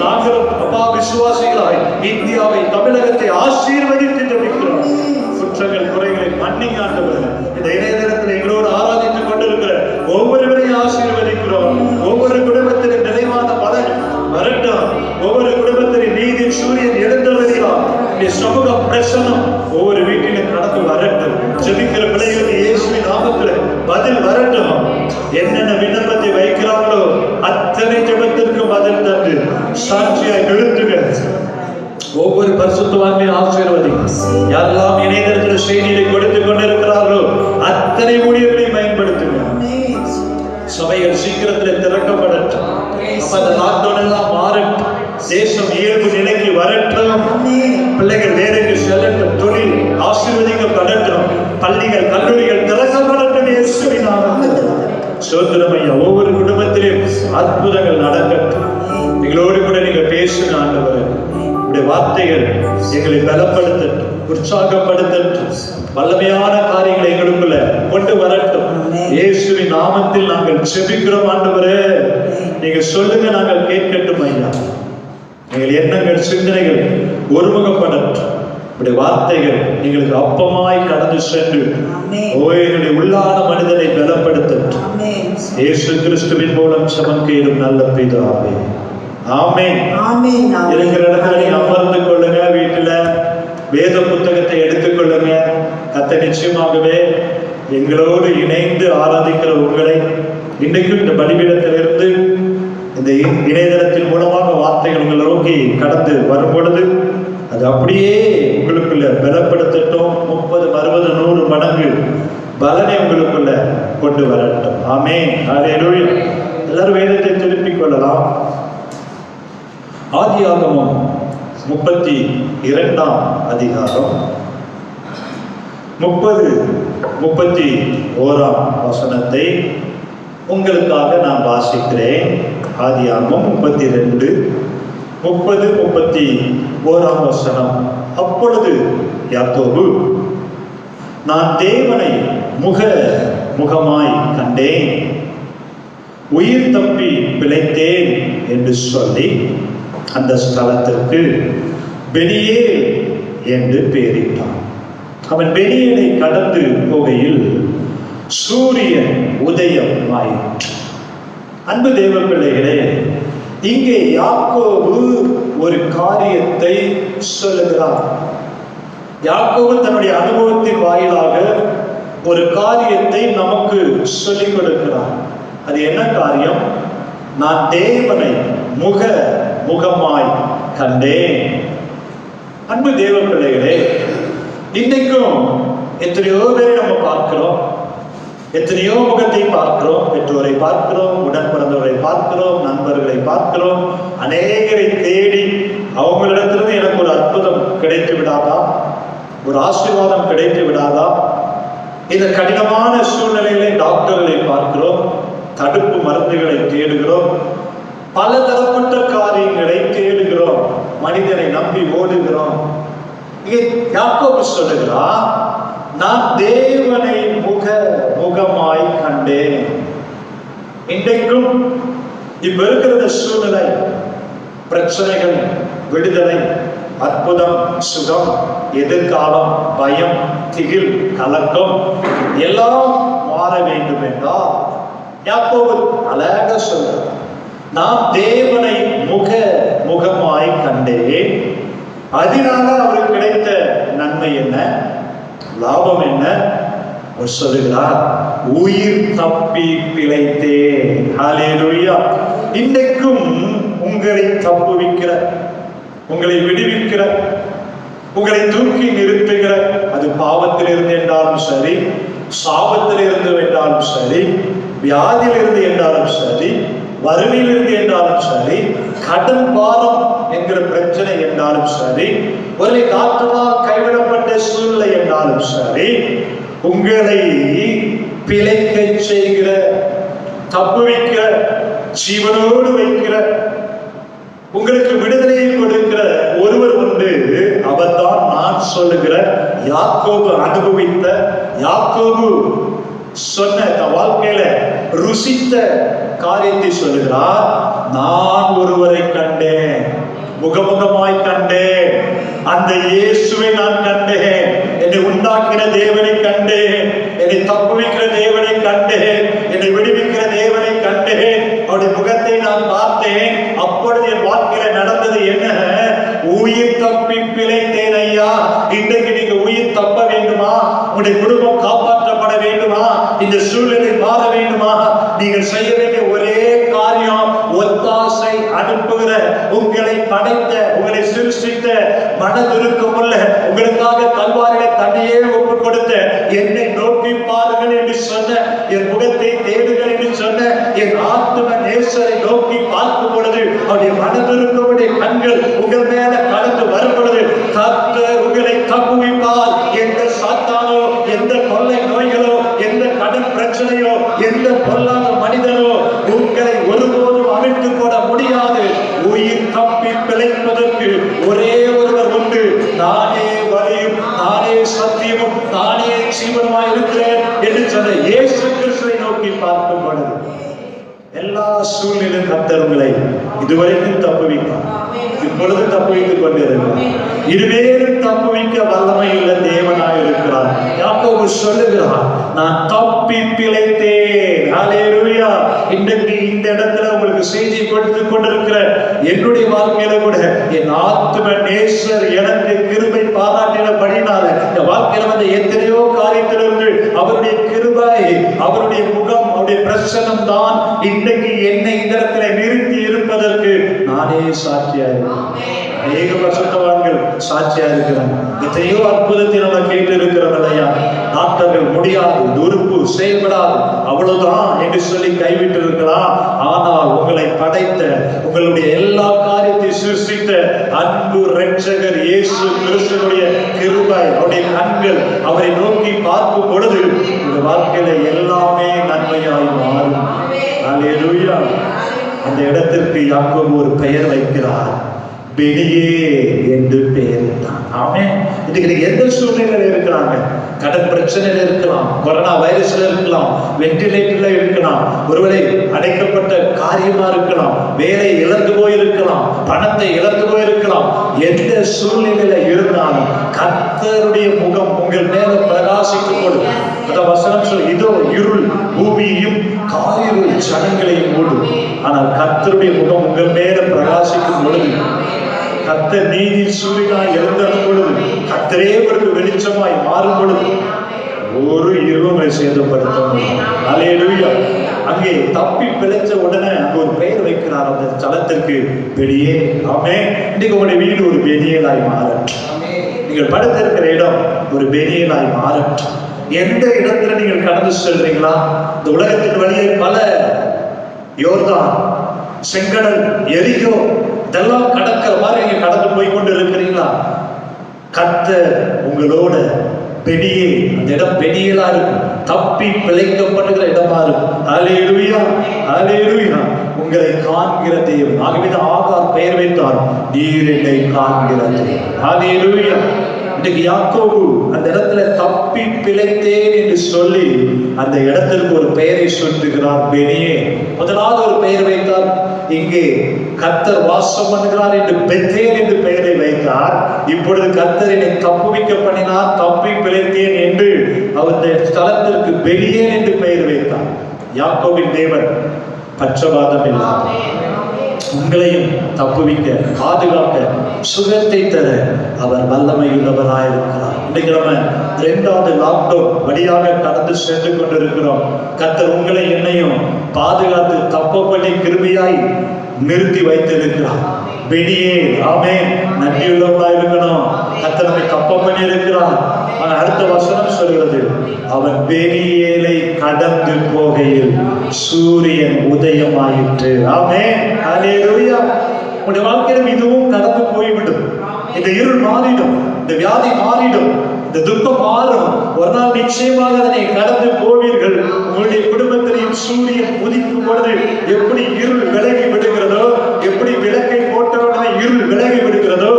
நாங்களும் அப்பா விசுவாசிகளாய் இந்தியாவை, தமிழகத்தை ஆசீர்வதித்து ஜெபிக்கிறோம். குற்றங்கள் குறைகளை மன்னிங்க ஆண்டவரே. இந்த இணையதளத்தில் எங்களோடு ஆராதித்துக் கொண்டிருக்கிற ஒவ்வொருவரையும் ஆசீர்வதிக்கிறோம். ஒவ்வொரு குடும்பத்திலும் நிறைவான பலன் வரட்டும். ஒவ்வொரு குடும்பத்திலும் நீதி சூரியன் எழுந்தவர்களால் சமூக பிரசனம் ஒவ்வொரு வீட்டிலும் கடந்து வரட்டும். ஜெபிக்கிற பிள்ளைகளுக்கு இயேசுவின் நாமத்தில் பதில் வரட்டும். என்னென்ன விண்ணப்பத்தை வைக்கிறாங்களோ அத்தனை ஜெபத்திற்கு பதில் தந்து சாட்சியாய் நிறுத்துங்க. ஒவ்வொரு பரிசுத்தவான்மையும் ஆசீர்வதி. யாரெல்லாம் இணையதளத்தில் செய்தியை கொடுத்துக் கொண்டிருக்கிறார்களோ அத்தனை ஊழியர்களையும் பயன்படுத்துங்க. சபைகள் சீக்கிரத்தில் திறக்கப்படட்டும். அந்த லாக்டவுன் எல்லாம் மாறட்டும். தேசம் இயல்பு நிலைக்கு வரட்டும். பிள்ளைகள் வேலைக்கு செல்லட்டும். தொழில் ஆசீர்வதிக்கப்படட்டும். பள்ளிகள் கல்லூரிகள் திறக்கப்படட்டும். இயேசுவின் நாமத்தில் சோதரம் ஐயா, ஒவ்வொரு குடும்பத்திலும் அற்புதங்கள் நடக்கட்டும். எங்களோடு கூட நீங்க பேசுங்க ஆண்டவரே. உடைய வார்த்தைகள் எங்களை பலப்படுத்தட்டும், உற்சாகப்படுத்தட்டும், வல்லமையான காரியங்களை எங்களுக்குள்ள கொண்டு வரட்டும். இயேசுவின் நாமத்தில் நாங்கள் செபிக்கிறோம் ஆண்டவரே. நீங்க சொல்லுங்க, நாங்கள் கேட்கட்டும் ஐயா. எங்கள் எண்ணங்கள் சிந்தனைகள் ஒருமுகப்படட்டும். உடைய வார்த்தைகள் எங்களுக்கு அப்பமாய் கடந்து சென்று எங்களுடைய உள்ளான மனிதனை பலப்படுத்தட்டும். இயேசு கிறிஸ்துவின் மூலம் ஜெபம் கேளும் நல்ல பிதாவே, ஆமென். இருக்கிற இடத்துல நீங்க அமர்ந்து கொள்ளுங்க. வீட்டுல வேத புத்தகத்தை எடுத்துக்கொள்ளுங்க. கர்த்தர் நிச்சயமாகவே எங்களோடு இணைந்து ஆராதிக்கிற உங்களை இன்றைக்கும் இந்த பலிபீடத்திலிருந்து இந்த இணையதளத்தின் மூலமாக வார்த்தைகள் உங்களை நோக்கி கடந்து வரும் பொழுது அது அப்படியே உங்களுக்குள்ள பலப்படுத்தட்டும். 30, 60, 100 மடங்கு பலனை உங்களுக்குள்ள கொண்டு வரட்டும். ஆமென். ஹல்லேலூயா. எல்லாரும் வேதத்தை திருப்பிக் கொள்ளலாம். ஆதியாகமம் 32ஆம் அதிகாரம் 30, 31ஆம் வசனத்தை உங்களுக்காக நான் வாசிக்கிறேன். ஆதியாகமம் 32, 30, 31ஆம் வசனம். அப்பொழுது யாக்கோபு, நான் தேவனை முகமாய் கண்டேன், உயிர் தப்பி பிழைத்தேன் என்று சொல்லி அந்த ஸ்தலத்திற்கு பெனியேல் என்று பெயரிட்டான். அவன் பெனியேலை கடந்து போகையில் சூரியன் உதயம் ஆயிற்று. அன்பு தேவ பிள்ளைகளே, இங்கே யாக்கோபு ஒரு காரியத்தை சொல்லுகிறார். யாக்கோபு தன்னுடைய அனுபவத்தின் வாயிலாக ஒரு காரியத்தை நமக்கு சொல்லிக் கொடுக்கிறார். அது என்ன காரியம்? நான் தேவனை முகமாய் கண்டேன். அன்பு தேவ பிள்ளைகளே, இன்றைக்கும் எத்தனையோ பேரை நம்ம பார்க்கிறோம், எத்தனையோ முகத்தை பார்க்கிறோம். பெற்றோரை பார்க்கிறோம், உடன் பிறந்தவரை பார்க்கிறோம், நண்பர்களை பார்க்கிறோம். அநேகரை தேடி அவங்களிடத்திலிருந்து எனக்கு ஒரு அற்புதம் கிடைத்து விடாதா, ஒரு ஆசீர்வாதம் கிடைத்து விடாதா? இந்த கடினமான சூழ்நிலையிலே டாக்டர்களை பார்க்கிறோம், தடுப்பு மருந்துகளை தேடுகிறோம், பல தரப்பட்ட காரியங்களை தேடுகிறோம், மனிதனை நம்பி ஓடுகிறோம். இங்கே யாக்கோபு சொல்லுகிறார், நான் தேவனை முகமாய் கண்டேன். இன்றைக்கும் இப்ப இருக்கிற சூழ்நிலை, பிரச்சனைகள், விடுதலை, அற்புதம், சுகம், எதிர்காலம், பயம், திகில், கலக்கம் எல்லாம் மாற வேண்டும் என்றால் யாக்கோபு அழகாக சொல்றார், நான் தேவனை முகமாய் கண்டேன். அதனால அவருக்கு கிடைத்த நன்மை என்ன, லாபம் என்ன? அவர் சொல்லுகிறார், உயிர் தப்பி பிழைத்தேன். ஹல்லேலூயா. இன்றைக்கும் உங்களை தப்புவிக்கிற, உங்களை விடுவிக்கிற, உங்களை தூக்கி நிறுத்துகிற, அது பாவத்திலிருந்து என்றாலும் சரி, சாபத்திலிருந்து என்றாலும் சரி, வியாதியிலிருந்து என்றாலும் சரி, வறுமையிலிருந்து என்றாலும் சரி, கடன் பாரம் என்கிற பிரச்சனை என்றாலும் சரி, ஒரு காற்றுவால் கைவிடப்பட்ட சூழ்நிலை என்றாலும் சரி, உங்களை பிழைக்க செய்கிற, தப்புவிக்கிற, ஜீவனோடு வைக்கிற, உங்களுக்கு விடுதலையை கொடுக்கிற ஒருவர் உண்டு. அவர்தான் நான் சொல்லுகிற யாக்கோபு அனுபவித்த, யாக்கோபு சொன்ன தன் வாழ்க்கையில ருசித்த காரியத்தை சொல்லுகிறார். நான் ஒருவரை கண்டேன், முகமுகமாய் கண்டேன், அந்த இயேசுவை நான் கண்டேன், என்னை உண்டாக்கின தேவனை கண்டேன், என்னை தப்புவிக்கிற தேவனை கண்டேன், என்னை விடுவிக்கிற தேவனை கண்டேன், அவருடைய முகத்தை நான் பார்த்தேன். அப்பொழுது என் வாழ்க்கையில நடந்தது என்ன? உயிர் தப்பி பிழைத்தேன் ஐயா. இன்றைக்கு நீங்க உயிர் தப்ப வேண்டுமா? உங்களுடைய குடும்பம் காப்பாற்றப்பட வேண்டுமா? இந்த சூழ்நிலை மாற வேண்டுமா? நீங்கள் செய்ய வேண்டிய ஒரே காரியம், ஒத்தாசை அனுப்புகிற, உங்களை படைத்த, உங்களை சிருஷ்டித்த, மனதுருக்கம் உள்ள, உங்களுக்காக கல்வாரிலே தன்னையே ஒப்புக் கொடுத்த, என்னை நோக்கி பாருங்கள் என்று சொன்ன, என் முகத்தை தேடுங்கள் என்று சொன்ன என் ஆத்தும நேசரை நோக்கி பார்க்கும் பொழுது அவருடைய மனதுருக்கமுடைய கண்கள் உங்கள் மேல கடந்து வரும் பொழுது கர்த்தர் உங்களை தப்புவிப்பார். எந்த சாத்தானோ, எந்த கொள்ளை நோய்களோ, எந்த கடன் பிரச்சனையோ, எந்த பொல்லாத மனிதனோ உங்களை ஒருபோதும் அவிழ்த்து போட முடியாது. உயிர் தப்பி பிழைப்பதற்கு ஒரே சொன்ன இயேசு கிறிஸ்துவை நோக்கி பார்க்கும் பொழுது எல்லா சூழ்நிலையும் கர்த்தர் உங்களை இதுவரைக்கும் தப்புவிப்பார். இப்பொழுது தப்புவித்துக் கொண்டிருக்கிறார். இனிமேலும் தப்புவிக்க வல்லமை உள்ள தேவனாய் இருக்கிறார். யாக்கோபு சொல்லுகிறார், நான் தப்பி பிழைத்தேன். ஹல்லேலூயா. இன்றைக்கு இந்த இடத்துல உங்களுக்கு செய்தி கொடுத்து கொண்டிருக்கிற என்னுடைய வாழ்க்கையில கூட என் ஆத்தும நேசர் எனக்கு கிருபை பாராட்டினபடினால இந்த வாழ்க்கையில வந்து எத்தனையோ காரியத்திலிருந்து அவருடைய கிருபை, அவருடைய முகம், அவருடைய பிரசன்னம் தான் இன்றைக்கு என்னை இந்த இடத்துல நிறுத்தி இருப்பதற்கு நானே சாட்சியா இருக்கிறேன். அநேக பரிசுத்தவான்கள் சாட்சியா இருக்கிறாங்க. எத்தனையோ அற்புதத்தை நம்ம கேட்டு இருக்கிறோம் இல்லையா? டாக்டர்கள் முடியாது, உறுப்பு செயல்படாது, அவ்வளவுதான் என்று சொல்லி கைவிட்டு இருக்கலாம். ஆனால் உங்களை படைத்த, உங்களுடைய எல்லா காரியத்தை சிருஷ்டித்த அன்பு இரட்சகர் இயேசு கிறிஸ்துவினுடைய கிருபை, அவருடைய கண்கள் அவரை நோக்கி பார்க்கும் பொழுது உங்க வாழ்க்கையில எல்லாமே நன்மையாய் மாறும். ஹல்லேலூயா. அந்த இடத்திற்கு யாக்கோபு ஒரு பெயர் வைக்கிறார், பெனியே என்று பெயரிட்டான். ஆமென். இன்னைக்கு எந்த சூழ்நிலையில இருக்கிறாங்க? கடன் பிரச்சனையில இருக்கலாம், கொரோனா வைரஸ்ல இருக்கலாம், வென்டிலேட்டர்ல இருக்கலாம், ஒருவேளை அடைக்கப்பட்ட காரியமா இருக்கலாம், வேலை இழந்து போயிருக்கலாம், பணத்தை இழந்து போயிருக்கலாம். எந்த சூழ்நிலையில இருந்தாலும் கர்த்தருடைய முகம் உங்கள் மேல பிரகாசிக்கும் பொழுது, அந்த வசனம் சொல், இதோ இருள் பூமியையும் காரிருள் ஜனங்களையும் மூடும், ஆனால் கர்த்தருடைய முகம் உங்கள் மேல பிரகாசிக்கும் பொழுது, கர்த்தர் நீதி சூரியனாய் எழுந்தடும் பொழுது, கர்த்தரே உங்களுக்கு வெளிச்சமாய் மாறும் பொழுது ஒரு இருளை சேதப்படுத்த முடியும். ஹல்லேலூயா. அங்கே தப்பி பிழைச்ச உடனே அங்க ஒரு பெயர் வைக்கிறார் அந்த ஸ்தலத்திற்கு, பெனியே. ஆமென். இன்னைக்கு உங்களுடைய வீடு ஒரு பெனியேலாய் மாறட்டும். நீங்கள் படுத்திருக்கிற இடம் ஒரு பெனியேலாய் மாறட்டும். எந்த இடத்துல நீங்கள் கடந்து செல்றீங்களா? இந்த உலகத்தின் வழியை பல யோர்தான், செங்கடல், எரிகோ இதெல்லாம் கடக்கிற மாதிரி நீங்க கடந்து போய் கொண்டு இருக்கிறீங்களா? கர்த்தர் உங்களோட பெனியே, அந்த இடம் பெனியலா இருக்கும், தப்பி பிழைக்கப்படுகிற இடமா இருக்கும். ஹல்லேலூயா. ஹல்லேலூயா. உங்களை காண்கிற தேவன். ஆகவேதான் ஆகார் பெயர் வைத்தார், நீர் என்னை காண்கிற தேவன். ஹல்லேலூயா. இன்னைக்கு யாக்கோபு அந்த இடத்துல தப்பி பிழைத்தேன் என்று சொல்லி அந்த இடத்திற்கு ஒரு பெயரை சொல்லுகிறார், பெனியே. முதலாவது ஒரு பெயர் வைத்தார், இங்கே கர்த்தர் வாசம் பண்ணுகிறார் என்று பெத்தேல் என்று பெயரை வைத்தார். இப்பொழுது கர்த்தர் என்னை தப்புவிக்க பண்ணினார், தப்பி பிழைத்தேன் என்று அந்த ஸ்தலத்திற்கு பெனியே என்று பெயர் வைத்தார். யாக்கோபின் தேவன் பட்சபாதம் இல்லாத உங்களையும் தப்புவிக்க, பாதுகாக்க, சுகத்தை தர அவர் வல்லமை உள்ளவராயிருக்கிறார். இன்னைக்கு நம்ம 2வது லாக்டவுன் வழியாக கடந்து சென்று கொண்டிருக்கிறோம். கர்த்தர் உங்களை என்னையும் பாதுகாத்து தப்ப பண்ணி கிருபையாய் நிறுத்தி வைத்திருக்கிறார். பெனியே. ஆமென். நன்றியுள்ளவர்களா இருக்கணும். கர்த்தர் நம்மை தப்ப பண்ணி இருக்கிறார். ஆனால் அடுத்த வசனம் சொல்கிறது, அவன் பெனியேலை கடந்து போகையில் சூரியன் உதயமாயிற்று. ஆமென். ஹல்லேலூயா. உங்களுடைய வாழ்க்கையிலும் இதுவும் கடந்து போய்விடும். இந்த இருள் மாறிடும், இந்த வியாதி மாறிடும், இந்த துக்கம் மாறும். ஒரு நாள் நிச்சயமாக அதனை கடந்து போவீர்கள். உங்களுடைய குடும்பத்திலையும் சூரியன் உதிக்கும் பொழுது எப்படி இருள் விலகி விடுகிறதோ, எப்படி விளக்கை போட்டவுடனே இருள் விலகி விடுகிறதோ,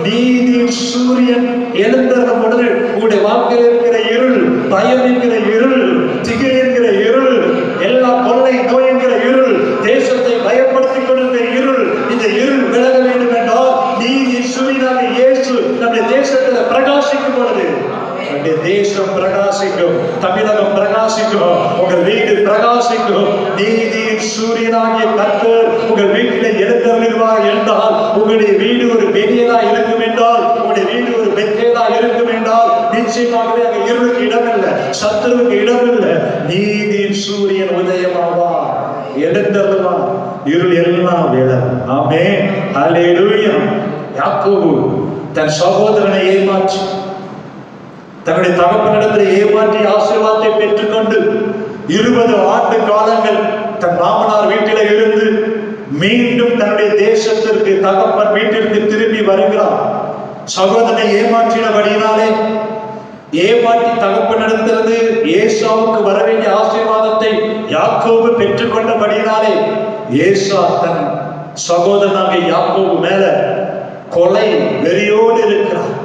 நீதியின் சூரியன் எழுந்தது பொழுது உங்களுடைய வாழ்க்கையில் இருக்கிற இருள், பயம் என்கிற இருள், திகில் என்கிற இருள், எல்லா கொள்ளை நோய் என்கிற இருள், தேசத்தை பயப்படுத்திக் கொண்டிருக்கிற இருள், இந்த இருள் விலக வேண்டும் என்றால் நீதியின் சூரியனாக இயேசு நம்முடைய தேசத்தில் பிரகாசிக்கும் பொழுது நம்முடைய தேசம் பிரகாசிக்கும், தமிழகம் பிரகாசிக்கும், உங்கள் வீடு பிரகாசிக்கும். நீதியின் சூரியனாகிய கர்த்தர் உங்கள் வீட்டிலே எழுந்தருள்வார் என்றால், உங்களுடைய வீடு ஒரு பெனியலா இருக்கும் என்றால், உங்களுடைய வீடு ஒரு பெத்தேலா இருக்கும் என்றால், நிச்சயமாகவே அங்கே இருளுக்கு இடமில்லை, சத்துருவுக்கு இடமில்லை. நீதியின் சூரியன் உதயமாவார், எழுந்தருள்வார், இருள் எல்லாம் விலகும். ஆமென். ஹல்லேலூயா. யாக்கோபு தன் சகோதரனை ஏமாற்றி, தன்னுடைய தகப்பனிடத்தில் ஏமாற்றி ஆசீர்வாதத்தை பெற்றுக்கொண்டு 20 ஆண்டு காலங்கள் தன் மாமனார் வீட்டில இருந்து மீண்டும் தன்னுடைய தேசத்திற்கு, தகப்பன் வீட்டிற்கு திரும்பி வருகிறார். சகோதரனை ஏமாற்றினபடியினாலே, ஏமாற்றி தகப்பனிடத்திலிருந்து ஏசாவுக்கு வர வேண்டிய ஆசீர்வாதத்தை யாக்கோபு பெற்றுக்கொண்டபடியினாலே, ஏசா தன் சகோதரனாக யாக்கோபு மேல கொலை வெறியோடு இருக்கிறார்.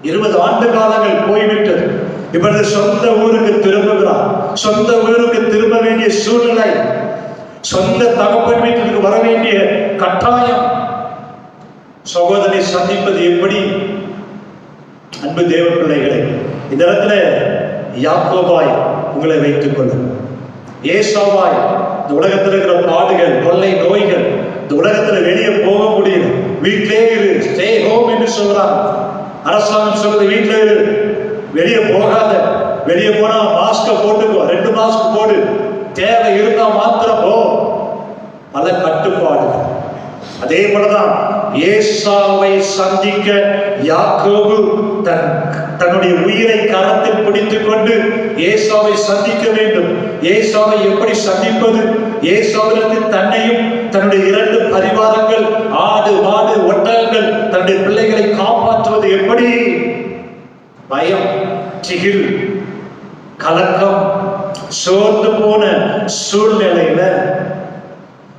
20 ஆண்டு காலங்கள் போய்விட்டது. இப்பொழுது சொந்த ஊருக்கு திரும்புகிறார். சொந்த ஊருக்கு திரும்ப வேண்டிய சூழ்நிலை, சொந்த தகப்பன் வீட்டுக்கு வர வேண்டிய கட்டாயம். சகோதரனை சந்திப்பது எப்படி? அன்பு தேவ பிள்ளைகளை, இந்த இடத்துல யாக்கோபாய் உங்களை வைத்துக் கொள்ளும், ஏசாவாய் இந்த உலகத்தில் இருக்கிற பாடுகள், கொள்ளை நோய்கள், இந்த உலகத்துல வெளியே போக முடியல, வீட்டிலே இரு, ஸ்டே ஹோம் என்று சொல்றாங்க. அரசாங்கம் சொல்றது வீட்டில இரு, வெளியே போகாத, வெளியே போனா மாஸ்க போட்டுக்கோ, 2 மாஸ்க் போடு, தேவை இருந்தா மாத்திரம் போ. பல கட்டுப்பாடுகள். அதே போலதான் ஏசாவை சந்திக்க யாக்கோபு தன்னுடைய உயிரை கரத்தில் பிடித்துக் கொண்டு ஏசாவை சந்திக்க வேண்டும். ஏசாவை எப்படி சந்திப்பது? ஏசாவிலிருந்து தன்னையும் தன்னுடைய 2 பரிவாரங்கள், ஆடு மாடு ஒட்டகங்கள், தன்னுடைய பிள்ளைகளை காப்பாற்றுவது எப்படி? பயம், திகில், கலக்கம், சோர்ந்து போன சூழ்நிலையில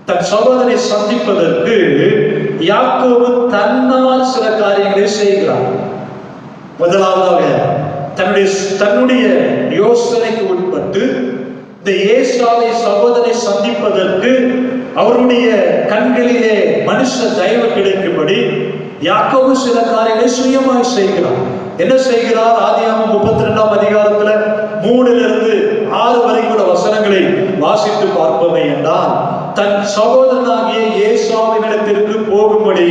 தன் சகோதரை சந்திப்பதற்கு யாக்கோபு தன்னால் சில காரியங்களை செய்கிறார். முதலாவதாக தன்னுடைய யோசனைக்கு உட்பட்டு இந்த ஏசாவை சகோதரை சந்திப்பதற்கு அவருடைய கண்களிலே மனுஷ தயவு கிடைக்கும்படி யாக்கோபு சில காரியங்களை சுயமாய் செய்கிறார். என்ன செய்கிறார்? ஆதியாகமம் 32ஆம் அதிகாரத்துல 3 6 வரைக்குள்ள வசனங்களை வாசித்து பார்ப்போமே என்றால், தன் சகோதரனாகிய ஏசாவினிடத்திற்கு போகும்படி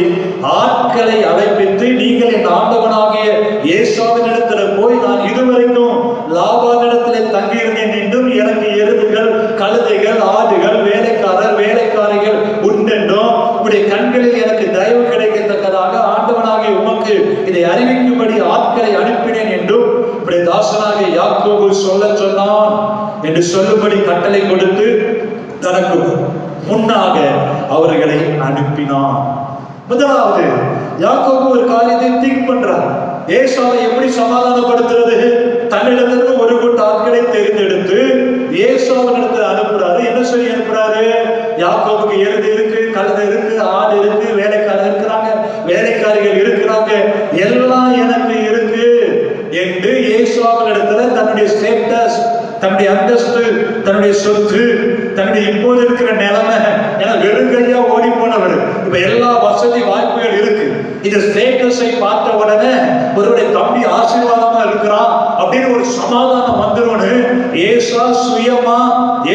ஆட்களை அழைப்பித்து, நீங்கள் என் ஆண்டவனாகிய ஏசாவினிடத்துல போய், நான் இதுவரைக்கும் லாபானிடத்திலே தங்கியிருந்தேன் என்றும், எனக்கு எருதுகள், கழுதைகள், ஆடுகள், வேலைக்காரர், வேலைக்காரிகள் உண்டென்றும், உடைய கண்களில் எனக்கு தயவு கிடைக்கத்தக்கதாக ஆண்டவனாகிய உமக்கு இதை அறிவிக்கும்படி ஆட்களை அனுப்பினேன் என்றும் உடைய தாசனாகிய யாக்கோபு சொல்ல சொன்னான் என்று சொல்லும்படி கட்டளை கொடுத்து தனக்கு முன்னாக அவர்களை அனுப்பினான். முதலாவது யாக்கோபு ஒரு காரியத்தை திங்க் பண்றார். ஏசாவை எப்படி சமாதானப்படுத்துறது? தன்னிடத்திற்கு ஒரு கூட்ட ஆட்களை தெரிந்தெடுத்து ஏசாவினிடத்தில் அனுப்புறாரு. என்ன சொல்லி அனுப்புறாரு? யாக்கோபுக்கு எருது இருக்கு, கழுதை இருக்கு, ஆடு இருக்கு, வேலைக்காரர் இருக்கிறாங்க, வேலைக்காரிகள் இருக்கிறாங்க, எல்லாம் எனக்கு இருக்கு என்று ஏசாவினிடத்துல தன்னுடைய ஸ்டேட்டஸ், தன்னுடைய அந்தஸ்து, தன்னுடைய சொத்து, தன்னுடைய இப்போது இருக்கிற நிலைமை, ஏன்னா வெறுங்கையா ஓடி போனவர், இப்ப எல்லா வசதி வாய்ப்புகள் இருக்கு. இந்த ஸ்டேட்டஸை பார்த்த உடனே ஒருவருடைய தம்பி ஆசீர்வாதமா இருக்கிறான் அப்படின்னு ஒரு சமாதானம் வந்துரும்னு ஏசா சுயமா,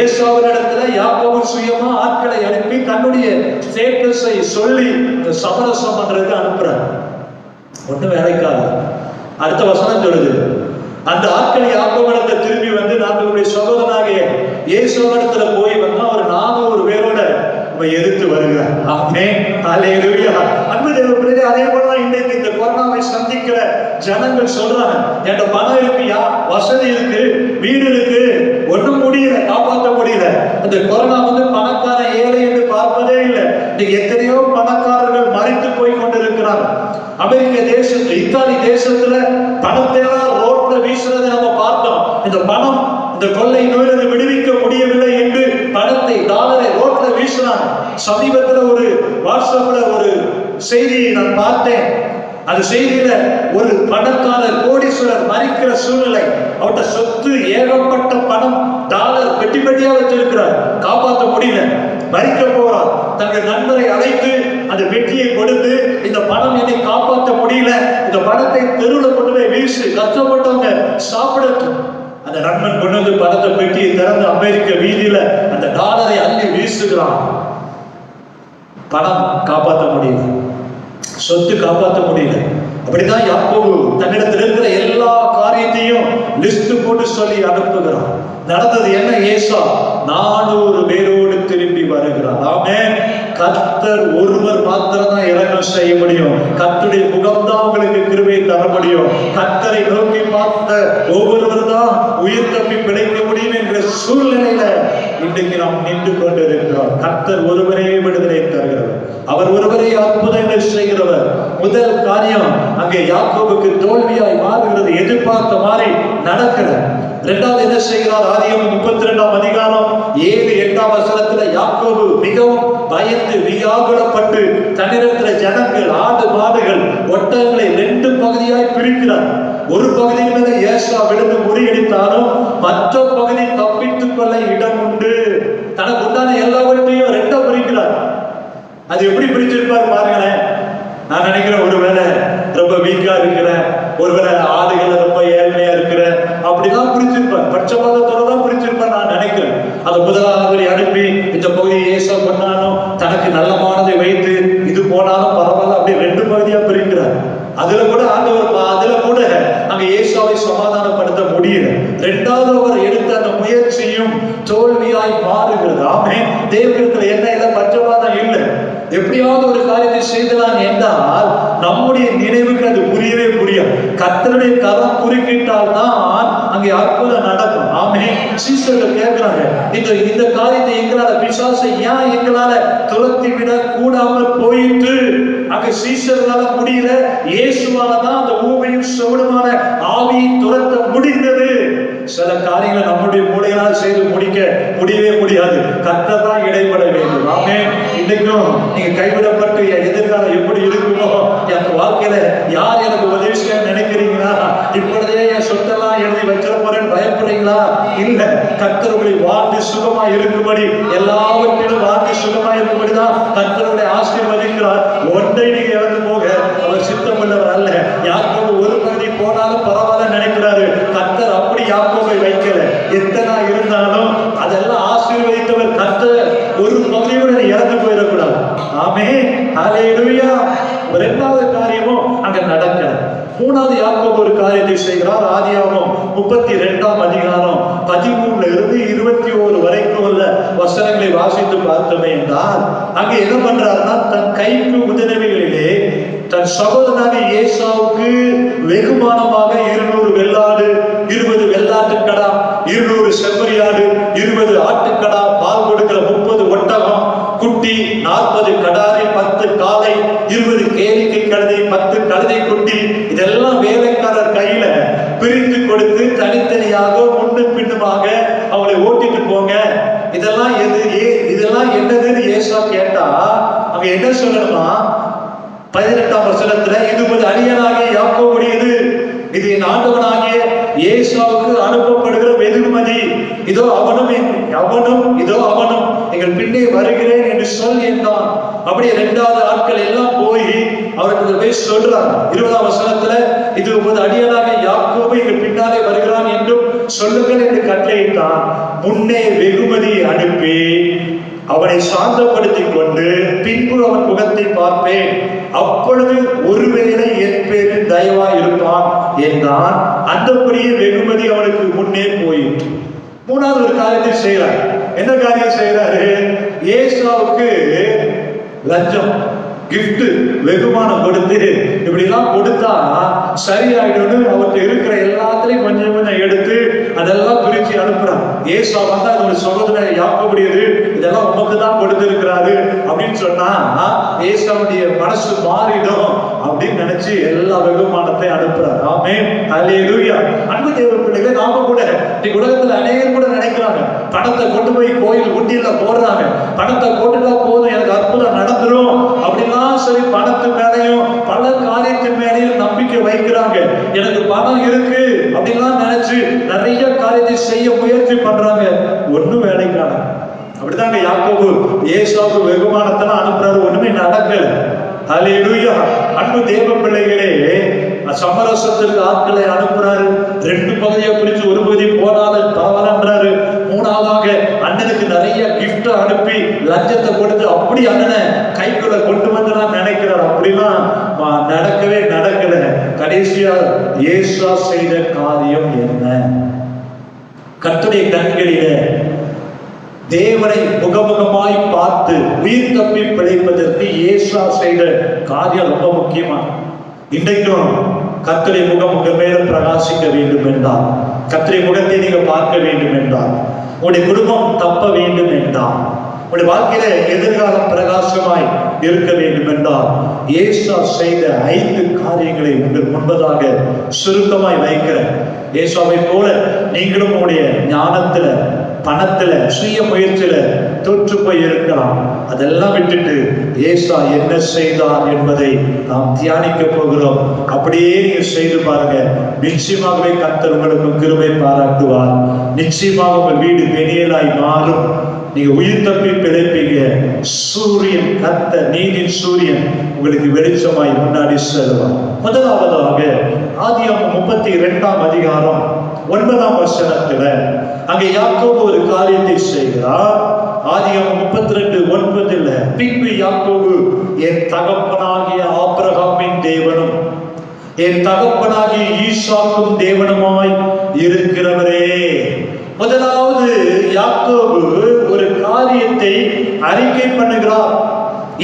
ஏசாவினிடத்துல யாக்கோபு சுயமா ஆட்களை அனுப்பி தன்னுடைய ஸ்டேட்டஸை சொல்லி சமரசம் பண்றதுக்கு அனுப்புறார். ஒண்ணு வேலைக்காக. அடுத்த வசனம் சொல்லுது, அந்த ஆட்கள் யாக்கோபிடத்துல திரும்பி வந்து, நான் உங்களுடைய சகோதரனாகிய ஏசாவிடத்துல போய் வந்தா ஒரு 400 பேரோட எதிர்த்து வருகிறார். ஆமென், ஹல்லேலூயா. அன்பு தேவ பிள்ளைகளே, அதே போல இன்னைக்கு இந்த கொரோனாவை சந்திக்கிற ஜனங்கள் சொல்றாங்க, என்கிட்ட பணம் இருக்கு, வசதி இருக்கு, வீடு இருக்கு, ஒண்ணும் முடியல, காப்பாற்ற முடியல. இந்த கொரோனா வந்து பணக்கார ஏழை என்று பார்ப்பதே இல்லை. இன்னைக்கு எத்தனையோ பணக்காரர்கள் மறைத்து போய் கொண்டிருக்கிறார். அமெரிக்க தேசத்துல, இத்தாலி தேசத்துல பணத்தை எல்லாம் ரோட்ல வீசுறதை நம்ம பார்த்தோம். இந்த பணம், இந்த கொள்ளை நோயிலிருந்து விடுவிக்க முடியவில்லை என்று பணத்தை, டாலரை ரோட்ல வீசுறாங்க. சமீபத்துல ஒரு வாட்ஸ்அப்ல ஒரு செய்தியை நான் பார்த்தேன். அந்த செய்தியில ஒரு பணக்காரர், கோடீஸ்வரர் மறிக்கிற சூழ்நிலை. அவட்ட சொத்து ஏகப்பட்ட பணம், டாலர் பெட்டி பெட்டியா வச்சிருக்கிறார், காப்பாற்ற முடியல, மறிக்க போறார். தன்னுடைய நண்பரை அழைத்து அந்த வெற்றியை கொடுத்து, இந்த பணம் என்னை காப்பாற்ற முடியல, இந்த பணத்தை தெருவில் கொண்டு போய் வீசு, கஷ்டப்பட்டவங்க சாப்பிடட்டும். அந்த நண்பன் கொண்டு வந்து பணத்தை பெட்டியை திறந்து அமெரிக்க வீதியில அந்த டாலரை அள்ளி வீசுகிறான். பணம் காப்பாற்ற முடியல, சொத்து காப்பாற்ற முடியல. அப்படிதான் யாக்கோபு தன்னிடத்தில் இருக்கிற எல்லா காரியத்தையும் லிஸ்ட் போட்டு சொல்லி அனுப்புகிறான். நடந்தது என்ன? ஏசா 400 பேரோடு திரும்பி வருகிறார். ஆமென். கர்த்தர் ஒருவர் மாத்திரம் தான் இரக்கம் செய்ய முடியும். கர்த்தருடைய முகம் தான் உங்களுக்கு கிருபை தர முடியும். கர்த்தரை நோக்கி பார்த்த ஒவ்வொருவர் தான் உயிர் தப்பி பிழைக்க முடியும் என்ற சூழ்நிலையில இன்றைக்கு நாம் நின்று கொண்டிருக்கிறோம். கர்த்தர் ஒருவரே விடுதலை தருகிறவர், அவர் ஒருவரே அற்புதங்கள் செய்கிறவர். முதல் காரியம் அங்கே யாக்கோபுக்கு தோல்வியாய் மாறுகிறது, எதிர்பார்த்த மாதிரி நடக்கிற. இரண்டாவது என்ன செய்கிறார்? ஆதியாகமம் 32ஆம் அதிகாரம் 7-8ஆம் வசனத்துல யாக்கோபு மிகவும் பயந்து வியாகுலப்பட்டு தன்னிடத்துல ஜனங்கள், ஆடு மாடுகள், ஒட்டகங்களை 2 பகுதியாய் பிரிக்கிறார். ஒரு பகுதி மேல ஏசா விழுந்து முறியடித்தாலும் மற்ற பகுதி தப்பித்துக் கொள்ள இடம் உண்டு. தனக்கு உண்டான எல்லாவற்றையும் ரெண்டா பிரிக்கிறார். அது எப்படி பிரிச்சிருப்பார் பாருங்களேன். நான் நினைக்கிறேன் ஒருவேளை ரொம்ப வீக்கா இருக்கிற, ஒருவேளை ஆளுகளை ரொம்ப ஏழ்மையா இருக்கிற, அப்படிதான் பிரிச்சிருப்பார். பட்சபாதத்தோட தான் பிரிச்சிருப்பார் நான் நினைக்கிறேன். அது முதலாவது அனுப்பி இந்த பகுதியை ஏசா பண்ணாலும் தனக்கு நல்லமானதை வைத்து இது போனாலும் பரவாயில்ல, அப்படி ரெண்டு பகுதியா பிரிக்கிறார். அதுல கூட அங்க ஏசாவை சமாதானப்படுத்த முடியல. இரண்டாவது அவர் எடுத்த அந்த முயற்சியும் தோல்வியாய் மாறுகிறது. ஆமென். தேவனிடத்துல என்ன இல்லை, பட்சபாதம் இல்லை. எப்படியாவது ஒரு காரியத்தை செய்தலாம் என்றால் நம்முடைய நினைவுக்கு அது புரியவே புரியும். கர்த்தருடைய கரம் குறுக்கிட்டால் தான் அங்கே அற்புதம் நடக்கும். ஆமென். சீஷர்கள் கேட்கிறாங்க, இந்த காரியத்தை எங்களால பிசாசை ஏன் எங்களால துரத்தி விட கூடாமல் போயிட்டு? அங்க சீஷர்களால முடியல, இயேசுவால தான் அந்த ஊமையும் செவிடுமான ஆவியை துரத்த முடிந்தது. சில காரியங்களை நம்முடைய மூளைகளால் செய்து முடிக்க முடியவே முடியாது. கர்த்தர் தான் இடைப்பட வேண்டும். ஆமென். இன்னைக்கும் நீங்க கைவிடப்பட்டு என் எதிர்காலம் எப்படி இருக்குமோ, என் வாழ்க்கையில யார் எனக்கு உதவி செய்ய நினைக்கிறீங்களா? இப்பொழுதே என் சொத்தெல்லாம் எழுதி வச்சிட போறேன்னு பயப்படுறீங்களா? இல்ல, கர்த்தர் உங்களை வாழ்ந்து சுகமா இருக்கும்படி, எல்லாவற்றிலும் வாழ்ந்து சுகமா இருக்கும்படிதான் கர்த்தருடைய ஆசீர்வதிக்கிறார். ஒன்றை நீங்க இறந்து போக அவர் சித்தம் உள்ளவர் அல்ல. யாக்கோபு ஒரு பகுதி போனாலும் பரவாயில்ல நினைக்கிறாரு. கர்த்தர் அப்படி யாக்கோபை வைக்கல. எத்தனை இருந்தாலும் அதெல்லாம் ஆசீர்வதித்தவர் கர்த்தர். ஒரு பகுதியோட இறந்து போயிடக்கூடாது. ஆமென். ஹல்லேலூயா. இரண்டாவது காரியமும் அங்க நடக்கல. மூணாவது யாக்கோபு ஒரு காரியத்தை செய்கிறார். ஆதியாகமம் 32ஆம் அதிகாரம் 13 இருந்து 21 வரைக்கும் உள்ள வசனங்களை வாசித்து பார்த்தோமே என்றால் அங்க என்ன பண்றாருன்னா, தன் கைக்கு உதவிகளிலே தன் சகோதரனாக ஏசாவுக்கு வெகுமானமாக 200 வெள்ளாடு, 20 வெள்ளாட்டுக்கடா, 200 செம்மறியாடு, 20 ஆட்டுக்கடா, பால் கொடுக்கிற 30 ஒட்டகம் குட்டி, 40 கடாரி, 10 காளை, 20 கேளிக்கை கழுதை, 10 கழுதை குட்டி, இதெல்லாம் வேலைக்காரர் கையில பிரித்து கொடுத்து தனித்தனியாக முன்னும் பின்னுமாக அவளை ஓட்டிட்டு போங்க. இதெல்லாம் என்னதுன்னு ஏசா கேட்டா அங்க என்ன சொல்லணுமா? 18ஆம் வசனத்துல, இது அடியனாகிய யாக்கோபுடையது, இது என் ஆண்டவனாகிய ஏசாவுக்கு அனுப்பப்படுகிற வெகுமதி. இதோ அவனும் எங்கள் பின்னே வருகிறேன் என்று சொல் என்றான். அப்படியே 2வது ஆட்கள் எல்லாம் போய் அவருக்கு போய் சொல்றாங்க. 20ஆம் வசனத்துல, இது உமது அடியனாகிய யாக்கோபு எங்கள் பின்னாலே வருகிறான் என்றும் சொல்லுங்கள் என்று கட்டளையிட்டான். முன்னே வெகுமதி அனுப்பி அவனை சாந்தப்படுத்திக் கொண்டு பின்பு அவன் முகத்தை பார்ப்பேன், அப்பொழுது ஒருவேளை என் பேரில் தயவா இருப்பான் என்றான். அந்தபடியே வெகுமதி அவனுக்கு முன்னே போயிற்று. மூணாவது ஒரு காரியத்தை செய்யறாரு. என்ன காரியம் செய்யறாரு? ஏசாவுக்கு லஞ்சம், கிஃப்ட், வெகுமானம் கொடுத்து இப்படி எல்லாம் கொடுத்தா சரியாயிடும். அவர்கிட்ட இருக்கிற எல்லாத்திலையும் கொஞ்சம் கொஞ்சம் எடுத்து அதெல்லாம் பிரிச்சு அனுப்புறான். ஏசா வந்தா அதோட சகோதரர் யாக்கோபுடையது, இதெல்லாம் உமக்கு தான் கொடுத்திருக்கிறாரு அப்படின்னு சொன்னா ஏசாவுடைய மனசு மாறிடும் அப்படின்னு நினைச்சு எல்லா வெகுமானத்தை அனுப்புறாரு. ஆமென். ஹல்லேலூயா. அன்பு தேவ பிள்ளைகளே, நாம கூட இந்த உலகத்துல அநேகர் கூட நினைக்கிறாங்க, பணத்தை கொண்டு போய் கோயில் உண்டியல்ல போடுறாங்க, பணத்தை போட்டுட்டா போதும் எனக்கு அற்புதம் நடந்துரும் அப்படிலாம் சொல்லி பணத்து மேலையும் பல காரியத்தின் மேலையும் நம்பிக்கை வைக்கிறாங்க. எனக்கு பணம் இருக்கு அப்படிலாம் நினைச்சு நிறைய காரியத்தை செய்ய முயற்சி பண்றாங்க. ஒண்ணும் வேலைக்கான. அப்படிதாங்க யாக்கோபு ஏசாவுக்கு வெகுமானத்தெல்லாம் அனுப்புறாரு, ஒண்ணுமே நடக்கல. ஹல்லேலூயா. அன்பு தேவ பிள்ளைகளே, சமரசத்திற்கு ஆட்களை அனுப்புறாரு. 2 பகுதியை பிரிச்சு ஒரு பகுதி போனாலும் பரவாயில்லன்றாரு. மூணாவதாக அண்ணனுக்கு நிறைய கிஃப்ட் அனுப்பி லஞ்சத்தை கொடுத்து அப்படி அண்ணனை கைக்குள்ள கொண்டு வந்து நினைக்கிறார். அப்படிலாம் நடக்கவே நடக்கல. கடைசியா ஏசா செய்த காரியம் என்ன? கர்த்தருடைய கண்களிலே தேவனை முகமுகமாய் பார்த்து உயிர் தப்பி பிழைப்பதற்கு ஏசா செய்த காரியம் ரொம்ப முக்கியமா. இன்றைக்கும் கர்த்தருடைய முகம் உங்க மேல பிரகாசிக்க வேண்டும் என்றால், கர்த்தருடைய முகத்தை நீங்க பார்க்க வேண்டும் என்றால், உங்களுடைய குடும்பம் தப்ப வேண்டும் என்றால், உங்களுடைய வாழ்க்கையில எதிர்காலம் பிரகாசமாய் இருக்க வேண்டும் என்றால், ஏசா செய்த 5 காரியங்களை உங்கள் முன்பதாக சுருக்கமாய் வைக்கிற. ஏசாவை போல நீங்களும் உங்களுடைய ஞானத்துல பணத்துல, சுய முயற்சியில தோற்று போய் இருக்கலாம். அதெல்லாம் விட்டுட்டு ஏசா என்ன செய்தார் என்பதை நாம் தியானிக்க போகிறோம். அப்படியே நீங்க செய்து பாருங்க. நிச்சயமாகவே கர்த்தர் உங்களுக்கு கிருபை பாராட்டுவார். நிச்சயமாக உங்கள் வீடு பெனியலாய் மாறும். நீங்க உயிர் தப்பி பிழைப்பீங்க. சூரியன், கர்த்தர் நீதின் சூரியன் உங்களுக்கு வெளிச்சமாய் முன்னாடி செல்வார். முதலாவதாக ஆதியாகமம் 32ஆம் அதிகாரம் 9ஆம் வசனத்துல அங்கே யாக்கோபு ஒரு காரியத்தை செய்கிறார். ஆதியாகமம் 32:9 பின்பு யாக்கோபு என் தகப்பனாகிய ஆபிரகாமின் தேவனும் என் தகப்பனாகிய ஈசாக்கும் தேவனுமாய் இருக்கிறவரே. முதலாவது யாக்கோபு ஒரு காரியத்தை அறிக்கை பண்ணுகிறார்.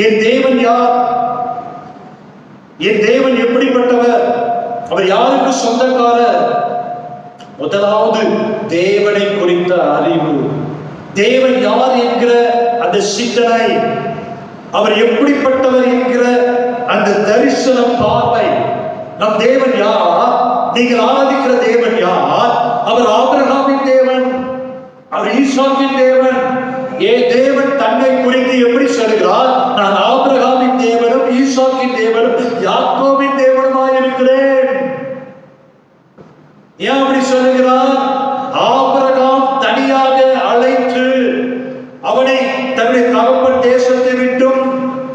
என் தேவன் யார்? என் தேவன் எப்படிப்பட்டவர்? அவர் யாருக்கு சொந்தக்காரர்? முதலாவது தேவனை குறித்த அறிவு, தேவன் யார் என்கிற அந்த சிந்தனை, அவர் எப்படிப்பட்டவர் என்கிற அந்த தரிசன பார்வை. நம் தேவன் யார்? நீங்கள் ஆராதிக்கிற தேவன் யார்? அவர் ஆபிரகாமின் தேவன், அவர் ஈசாக்கின் தேவன். தேவன் தன்னை குறித்து எப்படி சொல்கிறார்? நான் ஆபிரகாமின் தேவனும் ஈசாக்கின் தேவனும் யாக்கோபின் தேவனுமாய் இருக்கிறேன். ஏன் அப்படி சொல்லுகிறார்? ஆபிரகாம் தனியாக அழைத்து அவனை தன்னுடைய தகப்பன் தேசத்தை விட்டும்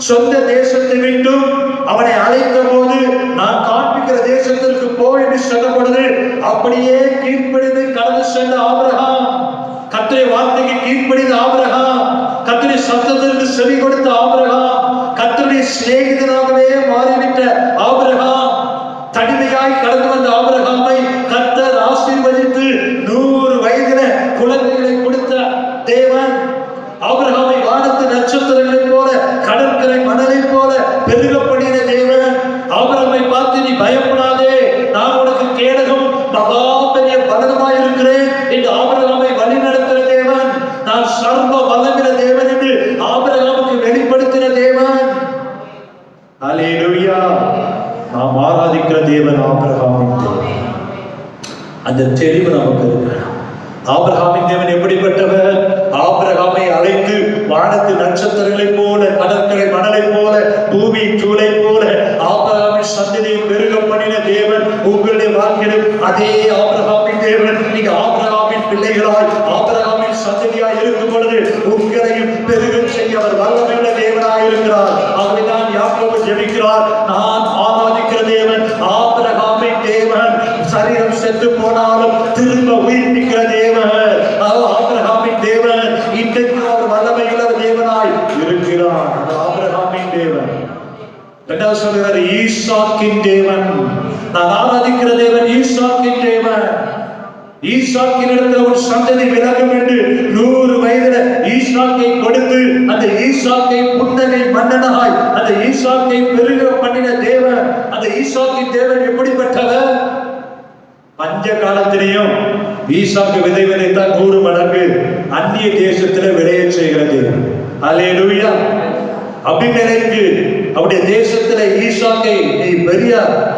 சொந்த தேசத்தை விட்டும் அவனை அழைத்த போது, நான் காண்பிக்கிற தேசத்திற்கு போ என்று சொல்லப்படுது. அப்படியே கீழ்ப்படிந்து கடந்து சென்ற ஆபிரகாம், கர்த்தருடைய வார்த்தைக்கு கீழ்ப்படிந்த ஆபிரகாம், கர்த்தருடைய சத்தத்திற்கு செவி கொடுத்த ஆபிரகாம், கர்த்தருடைய சிநேகிதனாகவே மாறிவிட்ட ஆபிரகாம், தனிமையாய் கடந்து வந்த ஆபிரகாமை கர்த்தர் ஆசீர்வதித்து 100 வயதில குழந்தைகளை கொடுத்த தேவன், ஆபிரகாமை வானத்து நட்சத்திரங்களைப் போல கடற்கரை மணலை போல பெருக பண்ணின தேவன், ஆபிரகாமை பார்த்து நீ பயப்படாதே, நான் உனக்கு கேடகம் மகா பெரிய பலனமாய் இருக்கிறேன் என்று ஆபிரகாமை வழி நடத்துகிற தேவன், நான் சர்வ வல்லமையுள்ள தேவன் என்று ஆபிரகாமுக்கு வெளிப்படுத்தின தேவன். அல்லேலூயா. நாம் ஆராதிக்கிற தேவன் ஆபிரகாமின் தேவன். அந்த தெளிவு நமக்கு இருக்கணும். ஆபிரகாமின் தேவன் எப்படிப்பட்டவர்? ஆபிரகாமை அழைத்து வானத்து நட்சத்திரங்களைப் போல கடற்கரை மணலைப் போல பூமியின் சூளை போல ஆபிரகாமின் சந்ததியை பெருக பண்ணின தேவன். உங்களுடைய வாழ்க்கையிலும் அதே ஆபிரகாமின் தேவன். நீங்க ஆபிரகாமின் பிள்ளைகளாய் ஆபிரகாமின் சந்ததியாய் இருக்கும் பொழுது உங்களையும் பெருகம் செய்ய அவர் வல்லமையுள்ள தேவனாய் இருக்கிறார். ஆகவேதான் யாக்கோபு ஜெபிக்கிறார், நான் ஆராதிக்கிற தேவன் ஆபிரகாமின் தேவன், சரீரம் செத்து போனாலும் திரும்ப உயிர்ப்பிக்கிற தேவன் ஆபிரகாமின் தேவன். இன்றைக்கு அவர் வல்லமையுள்ள தேவனாய் இருக்கிறார். ஆபிரகாமின் தேவன். இரண்டாவது சொல்கிறார், ஈசாக்கின் தேவன். நான் ஆராதிக்கிற தேவன் ஈசாக்கின் தேவன். ஈசாக்கின் இடத்துல ஒரு சந்ததி விலகும் என்று 100 வயதுல ஈசாக்கை கொடுத்து அந்த ஈசாக்கை புன்னகை மன்னனாய் அந்த ஈசாக்கை பெருக பண்ணின தேவன். அந்த ஈசாக்கின் தேவன் எப்படிப்பட்டவர்? பஞ்ச காலத்திலையும் ஈசாக்கு விதை விதைத்தால் 100 மடங்கு அந்நிய தேசத்துல விளைய செய்கிறது. அல்லேலூயா. அபிமெலேக்கு அவருடைய தேசத்துல ஈசாக்கை, நீ பெரிய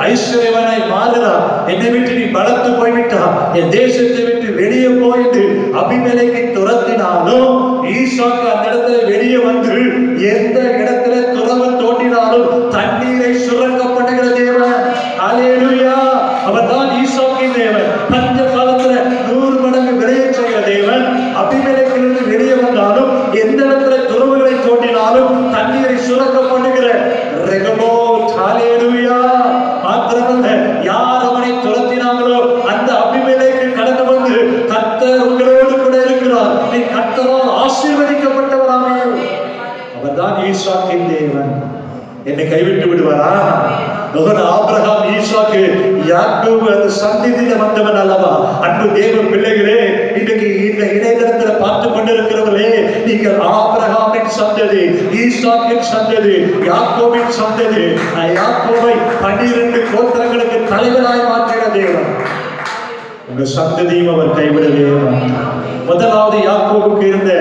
ஐஸ்வர்யவனாய் மாறுறா, என்னை விட்டு நீ பலத்து போய்விட்டா, என் தேசத்தை விட்டு வெளியே போயிட்டு அபிமெலேக்கை துரத்தினாலும் ஈசாக்கு அந்த இடத்துல வெளியே வந்து எந்த இடத்துல துறவு தோண்டினாலும் தண்ணீரை சுரக்க பண்ணுகிற தேவன். அல்லேலூயா. அவர் தான் ஈசாக்கின் தேவன். பஞ்ச காலத்துல 100 மடங்கு விளைய செய்கிற தேவன். அபிமெலேக்கிலிருந்து வெளியே வந்தாலும் எந்த இடத்துல துறவுகளை தோண்டினாலும் தண்ணீரை சுரக்க பண்ணுகிற ரெகோபோத். அல்லேலூயா. மாத்திரமல்ல, யார் அவனை துரத்தினாங்களோ அந்த அபிமெலேக்கு கடந்து வந்து கர்த்தர் உங்களோடு கூட இருக்கிறார், நீ கர்த்தரால் ஆசீர்வதிக்கப்பட்டவராமே. அவர்தான் ஈசாக்கின் தேவன். என்னை கைவிட்டு விடுவாரா? ஆபிரகாம், ஈசாக்கு, யாக்கோபு அந்த சந்ததியில வந்தவன் அல்லவா? அன்பு தேவ பிள்ளைகளே, இன்றைக்கு இந்த இணையதளத்துல பார்த்து கொண்டிருக்கிறவர்களே, நீங்கள் ஆபிரகாமின் சந்ததி, ஈசாக்கின் சந்ததி, யாக்கோபின் சந்ததி. யாக்கோபை 12 கோத்திரங்களுக்கு தலைவராய் மாற்றின தேவன். உங்க சந்ததியும் அவர் கைவிடவே மாட்டார். முதலாவது யாக்கோபுக்கு இருந்த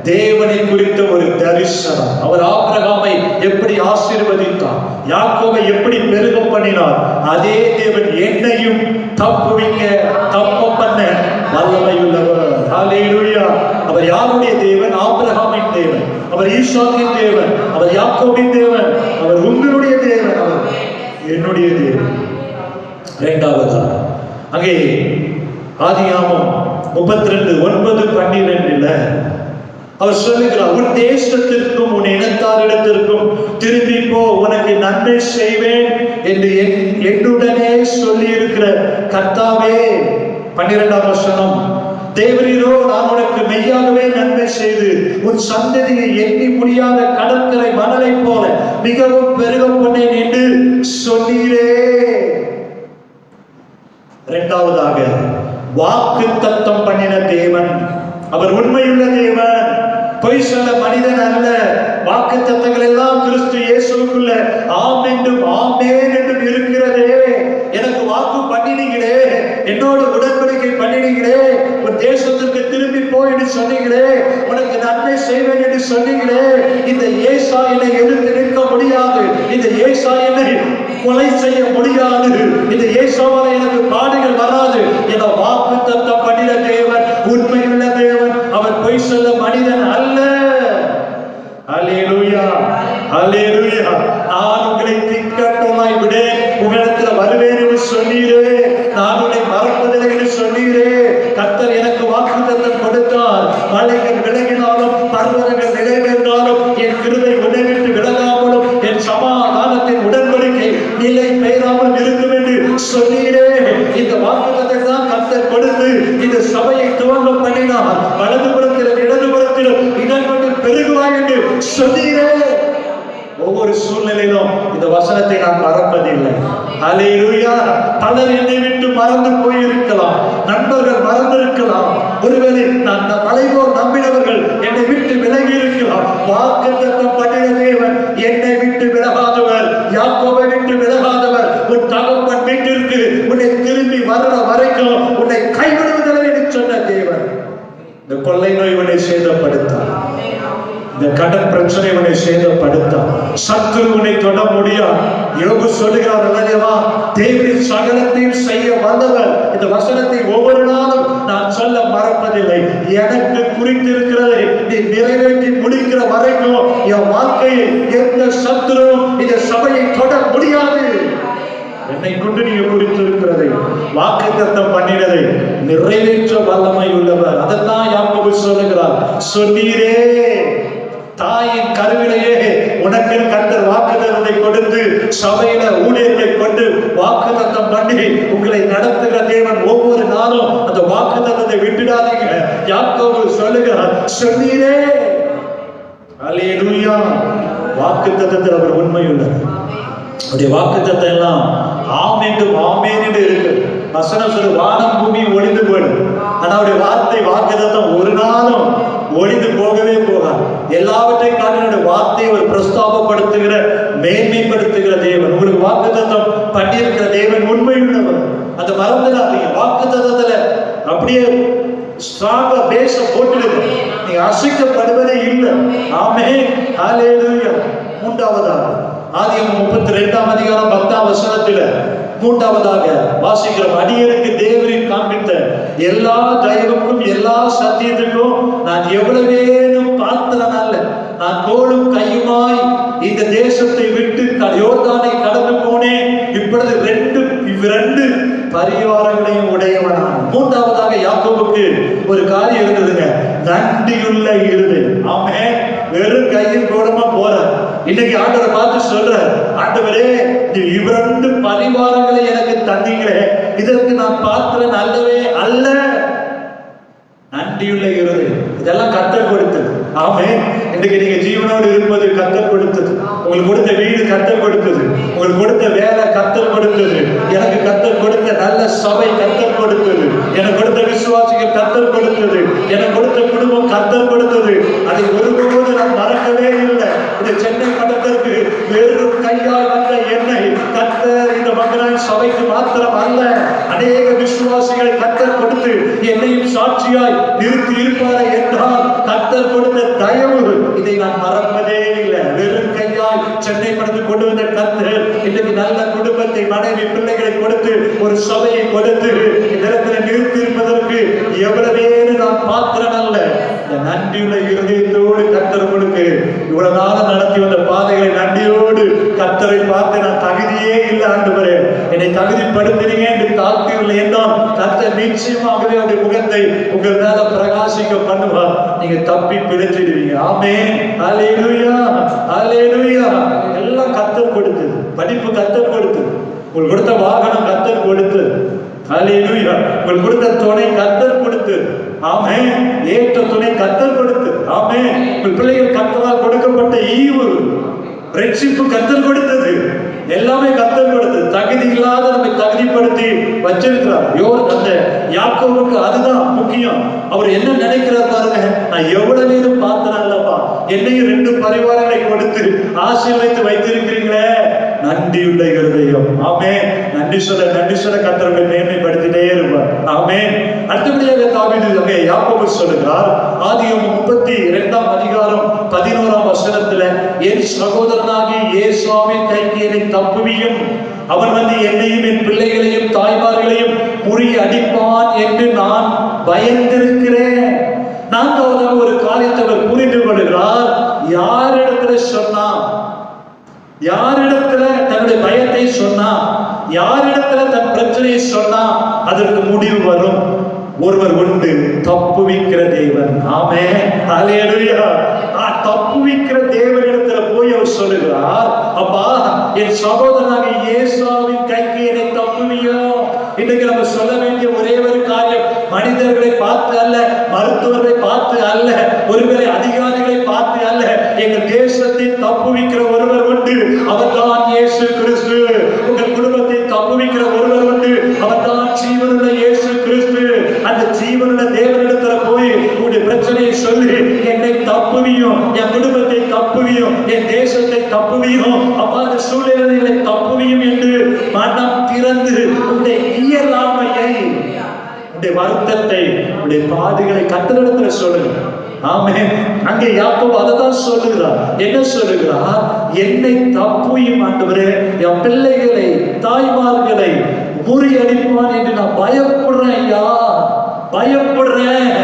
தேவனை குறித்த ஒரு தரிசனம். அவர் ஆபிரகாமை எப்படி ஆசீர்வதித்தார், யாக்கோபை எப்படி பெருக பண்ணினார், அதே தேவன் என்னையும் தப்ப பண்ண வல்லமை உள்ளவர். ஹல்லேலூயா. அவர் யாருடைய தேவன்? ஆபிரகாமின் தேவன், அவர் ஈசாக்கின் தேவன், அவர் யாக்கோபின் தேவன், அவர் உங்களுடைய தேவன், அவர் என்னுடைய தேவன். இரண்டாவதா அங்கே ஆதியாகமம் 32:9-12 அவர் சொல்லுகிறார், உன் தேசத்திற்கும் உன் இனத்தாரிடத்திற்கும் திரும்பி போ, உனக்கு நன்மை செய்வேன் என்று என்னுடனே சொல்லி இருக்கிற கர்த்தாவே. 12ஆம் வசனம், தேவரீரோ நான் உனக்கு மெய்யாகவே நன்மை செய்து உன் சந்ததியை எண்ணி முடியாத கடற்கரை மணலை போல மிகவும் பெருக பண்ணேன் என்று சொன்னீரே. இரண்டாவதாக வாக்கு தத்தம் பண்ணின தேவன், அவர் உண்மையுள்ள தேவன், பொய் சொல்ல மனிதன் அல்ல. வாக்கு தத்தங்கள் எல்லாம் கிறிஸ்து இயேசுவுக்குள்ள ஆம் என்றும் ஆமென் என்றும் இருக்கிறதே. எனக்கு வாக்கு பண்ணினீங்களே, என்னோட உடன்படிக்கை பண்ணினீங்களே, உன் தேசத்திற்கு திரும்பி போய் என்று சொன்னீங்களே, உனக்கு நன்மை செய்வேன் என்று சொன்னீங்களே. இந்த ஏசா என்னை எதிர்த்து நிற்க முடியாது, இந்த ஏசா என்னை கொலை செய்ய முடியாது, இந்த ஏசாவால எனக்கு பாடுகள் வராது என வாக்கு தத்தம் பண்ணின தேவன் உண்மையுள்ள தேவன், அவர் பொய் சொல்ல மனிதன் அல்ல. அல்லேலூயா, அல்லேலூயா. நான் உங்களை திக்கட்டமாய் விடேன், உங்களிடத்தில் வருவேன் என்று சொன்னீரே, நான் உன்னை மறப்பதில்லை என்று சொன்னீரே. கர்த்தர் எனக்கு வாக்குத்தத்தம் கொடுத்தார், மலைகள் விலகினாலும் பர்வதங்கள் நிலைபெற்றாலும் என் கிருபை உன்னை விட்டு விலகாமலும் என் சமாதானத்தின் உடன்படிக்கை நிலை பெயராமல் இருக்கும் என்று சொன்னீரே. இந்த வாக்குத்தத்தை தான் கர்த்தர் கொடுத்து இந்த சபையை துவங்க பண்ணினார். வலதுபுறத்திலும் இடதுபுறத்திலும் இடன்பட்டு பெருகுவாய் என்று சொன்னீரே. ஒவ்வொரு சூழ்நிலையிலும் இந்த வசனத்தை நான் மறப்பதில்லை. அல்லேலூயா. பலர் என்னை விட்டு மறந்து போயிருக்கலாம், நண்பர்கள் மறந்திருக்கலாம், ஒருவேளை நான் மலைபோர் நம்பினவர்கள் என்னை விட்டு விலகி இருக்கலாம். வாக்குத்தத்தம் பண்ணின தேவன் என்னை விட்டு விலகாதவர், யாக்கோபை விட்டு விலகாதவர். உன் தகப்பன் வீட்டிற்கு உன்னை திரும்பி வர்ற வரைக்கும் உன்னை கைவிடுவதில்லை என்று சொன்ன தேவன். இந்த கொள்ளை நோய் உன்னை சேதப்படுத்தார், இந்த கடன் பிரச்சனை உன்னை சேதப்படுத்தார், சத்துரு உன்னை தொட முடியாது. யோபு சொல்லுகிறார் அல்லவா, தேவன் சகலத்தையும் செய்ய வந்தவர். இந்த வசனத்தை ஒவ்வொரு நாளும் நான் சொல்ல மறப்பதில்லை. எனக்கு குறித்திருக்கிறதை நீ நிறைவேற்றி முடிக்கிற வரைக்கும் என் வாழ்க்கையில் எந்த சத்துருவும் இந்த சபையை தொட முடியாது. என்னை கொண்டு நீங்க குறித்திருக்கிறதை, வாக்குத்தத்தம் பண்ணினதை நிறைவேற்ற வல்லமை உள்ளவர். அதைத்தான் யாக்கோபு சொல்லுகிறார், சொன்னீரே. தாயின் கருவிலேயே உனக்கு கர்த்தர் வாக்குத்தத்தத்தை கொடுத்து சபையில ஊழியர்களை கொண்டு வாக்குத்தத்தம் பண்ணி உங்களை நடத்துகிற தேவன். ஒவ்வொரு நாளும் அந்த வாக்குத்தத்தத்தை விட்டுடாதீங்க. யாக்கோபு சொல்லுகிறார், சொன்னீரே. அல்லேலூயா. வாக்குத்தத்தத்தில் அவர் உண்மையுள்ளவர். அவருடைய வாக்குத்தத்தம் எல்லாம் ஆமென்றும் ஆமென் என்று இருக்கு. வசனம் சொல்லு, வானம் பூமி ஒளிந்து போயிடும், ஆனா அவருடைய வார்த்தை வாக்குத்தத்தம் ஒரு நாளும் ஒளிந்து போகவே போகாது. எல்லாவற்றையும் காட்டின வார்த்தையை ஒரு பிரஸ்தாபப்படுத்துகிற, மேன்மைப்படுத்துகிற தேவன். உங்களுக்கு வாக்குத்தத்தம் பண்ணியிருக்கிற தேவன் உண்மையுள்ளவர். அந்த மறந்துடாதீங்க. வாக்குத்தத்தத்துல அப்படியே ஸ்ட்ராங்கா பேச போட்டுடுங்க, நீங்க அசைக்கப்படுவதே இல்லை. ஆமென், ஹல்லேலூயா. மூன்றாவதாக ஆதியாகமம் 32ஆம் அதிகாரம் 10ஆம் வசனத்துல மூன்றாவதாக வாசிக்கிறோம், அடியனுக்கு தேவரின் காண்பித்த எல்லா தயவுக்கும் எல்லா சத்தியத்துக்கும் நான் எவ்வளவேனும் பாத்திரன் அல்ல. நான் கோலும் கையுமாய் இந்த தேசத்தை விட்டு யோர்தானை கடந்து போனேன். இப்பொழுது இரண்டு பரிவாரங்களையும் உடையவனான். மூன்றாவதாக யாக்கோபுக்கு ஒரு காரியம் இருந்ததுங்க, நன்றியுள்ள இருதயம். ஆமென். வெறும் கையில் கோலமா போற. இன்னைக்கு ஆண்டவரை பார்த்து சொல்ற, ஆண்டவரே இரண்டு பரிவாரங்களை எனக்கு தந்தீங்களே, இதற்கு நான் பாத்திரன் அல்லவே அல்ல. நன்றியுள்ள இருதயம், இதெல்லாம் கர்த்தர் கொடுத்தது. ஆமென். இன்னைக்கு நீங்க ஜீவனோடு இருப்பது கர்த்தர் கொடுத்தது. உங்களுக்கு கொடுத்த வீடு கர்த்தர் கொடுத்தது, உங்களுக்கு கொடுத்த வேலை கர்த்தர் கொடுத்தது, எனக்கு கர்த்தர் கொடுத்த நல்ல சபை கர்த்தர் கொடுத்தது, எனக்கு கொடுத்த விசுவாசிகள் கர்த்தர் கொடுத்தது, எனக்கு கொடுத்த குடும்பம் கர்த்தர் கொடுத்தது. அதை ஒருபோது நான் மறக்கவே இல்லை. இந்த சென்னை பட்டத்திற்கு வெறும் கையால் வந்த என்னை கர்த்தர் இந்த மகனாய் சபைக்கு மாத்திரம் அல்ல, அநேக விசுவாசிகளை கர்த்தர் கொடுத்து என்னையும் சாட்சியாய் நிறுத்தி இருப்பார் என்றால் கர்த்தர் கொடுத்த தயவு இதை நான் மறப்பதே இல்லை. வெறும் கையால் சென்னை படத்து கொண்டு வந்த கர்த்தர் இன்னைக்கு நல்ல குடும்பத்தை, மனைவி, பிள்ளைகளை கொடுத்து ஒரு சபையை கொடுத்து இடத்தில் நிறுத்தி இருப்பதற்கு எவ்வளவே நான் பாத்திரம் அல்ல. நன்றியுள்ள இருதயத்தோடு கர்த்தர் கொடுக்கு இவ்வளவு நாள் நடத்தி வந்த பாதைகளை நன்றியோடு கர்த்தரை பார்த்து நான் தகுதியே இல்லை ஆண்டவரே, என்னை தகுதிப்படுத்தினீங்க என்று தாழ்த்தீர்கள் என்றால் கர்த்தர் நிச்சயமாகவே அவருடைய முகத்தை உங்கள் மேல பிரகாசிக்க பண்ணுவார். நீங்க தப்பி பிழைச்சிடுவீங்க. ஆமென். அல்லேலூயா, அல்லேலூயா. எல்லாம் கர்த்தர் கொடுத்தது. படிப்பு கர்த்தர் கொடுத்தது. உங்களுக்கு கொடுத்த வாகனம் கர்த்தர் கொடுத்தது. அல்லேலூயா. உங்களுக்கு கொடுத்த துணை கர்த்தர் கொடுத்தது. ஆமென். ஏற்ற துணை கர்த்தர் கொடுத்தது. ஆமென். உங்கள் பிள்ளைகள் கர்த்தரால் கொடுக்கப்பட்ட ஈவு, ரட்சிப்பு கர்த்தர் கொடுத்தது. எல்லாமே கர்த்தர் கொடுத்தது. தகுதி இல்லாத நம்மை தகுதிப்படுத்தி வச்சிருக்கிறார். அந்த யாக்கோபுக்கு அதுதான் முக்கியம். அவர் என்ன நினைக்கிறார் பாருங்க, நான் எவ்வளவு பார்த்தேன் அல்லவா, என்னையும் 2 பரிவாரங்களை கொடுத்து ஆசீர்வதித்து வைத்திருக்கிறீங்களே, நன்றியுள்ள இருதயம். ஆமென். நன்றி சொல்ல கர்த்தரை மேன்மைப்படுத்திட்டே இருப்பார். ஆமென். அடுத்தபடியாக தாவீது யாக்கோபு சொல்லுகிறார், ஆதியாகமம் 32ஆம் அதிகாரம் 11ஆம் வசனத்துல, என் சகோதரனாகிய ஏசாவின் கைக்கு என்னை தப்புவியும், அவன் வந்து என்னையும் என் பிள்ளைகளையும் தாய்மார்களையும் முறியடிப்பான் என்று நான் பயந்திருக்கிறேன். 4வது ஒரு காரியத்தை அவர் புரிந்து கொள்கிறார். யாரிடத்துல சொன்னா, யாரிடத்துல தன்னுடைய பயத்தை சொன்னா, யாரிடத்துல தன் பிரச்சனையை சொன்னா அதற்கு முடிவு வரும். ஒருவர் உண்டு, தப்புவிக்கிற தேவன். ஆமென். அல்லேலூயா. தப்புவிக்கிற தேவனிடத்துல போய் அவர் சொல்லுகிறார், அப்பா என் சகோதரனாகிய ஏசாவின் கைக்கு என்னை தப்புவியோ. இன்னைக்கு நம்ம சொல்ல வேண்டிய ஒரே ஒரு காரியம், மனிதர்களை பார்த்து அல்ல, மருத்துவர்களை பார்த்து அல்ல, ஒருவேளை அதிகாரிகளை பார்த்து அல்ல, எங்கள் தேசத்தை தப்புவிக்கிற ஒருவர் உண்டு, அவர்தான் இயேசு கிறிஸ்து. உங்கள் குடும்பத்தை தப்புவிக்கிற ஒருவர் உண்டு, அவர்தான் ஜீவனுள்ள இயேசு கிறிஸ்து. அந்த ஜீவனுள்ள தேவனிடத்துல போய் உங்களுடைய பிரச்சனையை சொல்லி, என்னை தப்புவியும், என் குடும்பத்தை தப்புவியும், என் தேசத்தை தப்புவியும், அவ்வாறு சூழ்நிலைகளை தப்புவியும் என்று மனம் திறந்து உங்களுடைய இயலாமையை, உங்களுடைய வருத்தத்தை, உங்களுடைய பாதைகளை கர்த்தரிடத்துல சொல்லுங்க. ஆமென். அங்கே யாக்கோபு அததான் சொல்லுகிறார். என்ன சொல்லுகிறார்? என்னை தப்புவியும் ஆண்டவரே, என் பிள்ளைகளை தாய்மார்களை முறியடிப்பான் என்று நான் பயப்படுறேன். ஐயா, பயப்படுறேன்.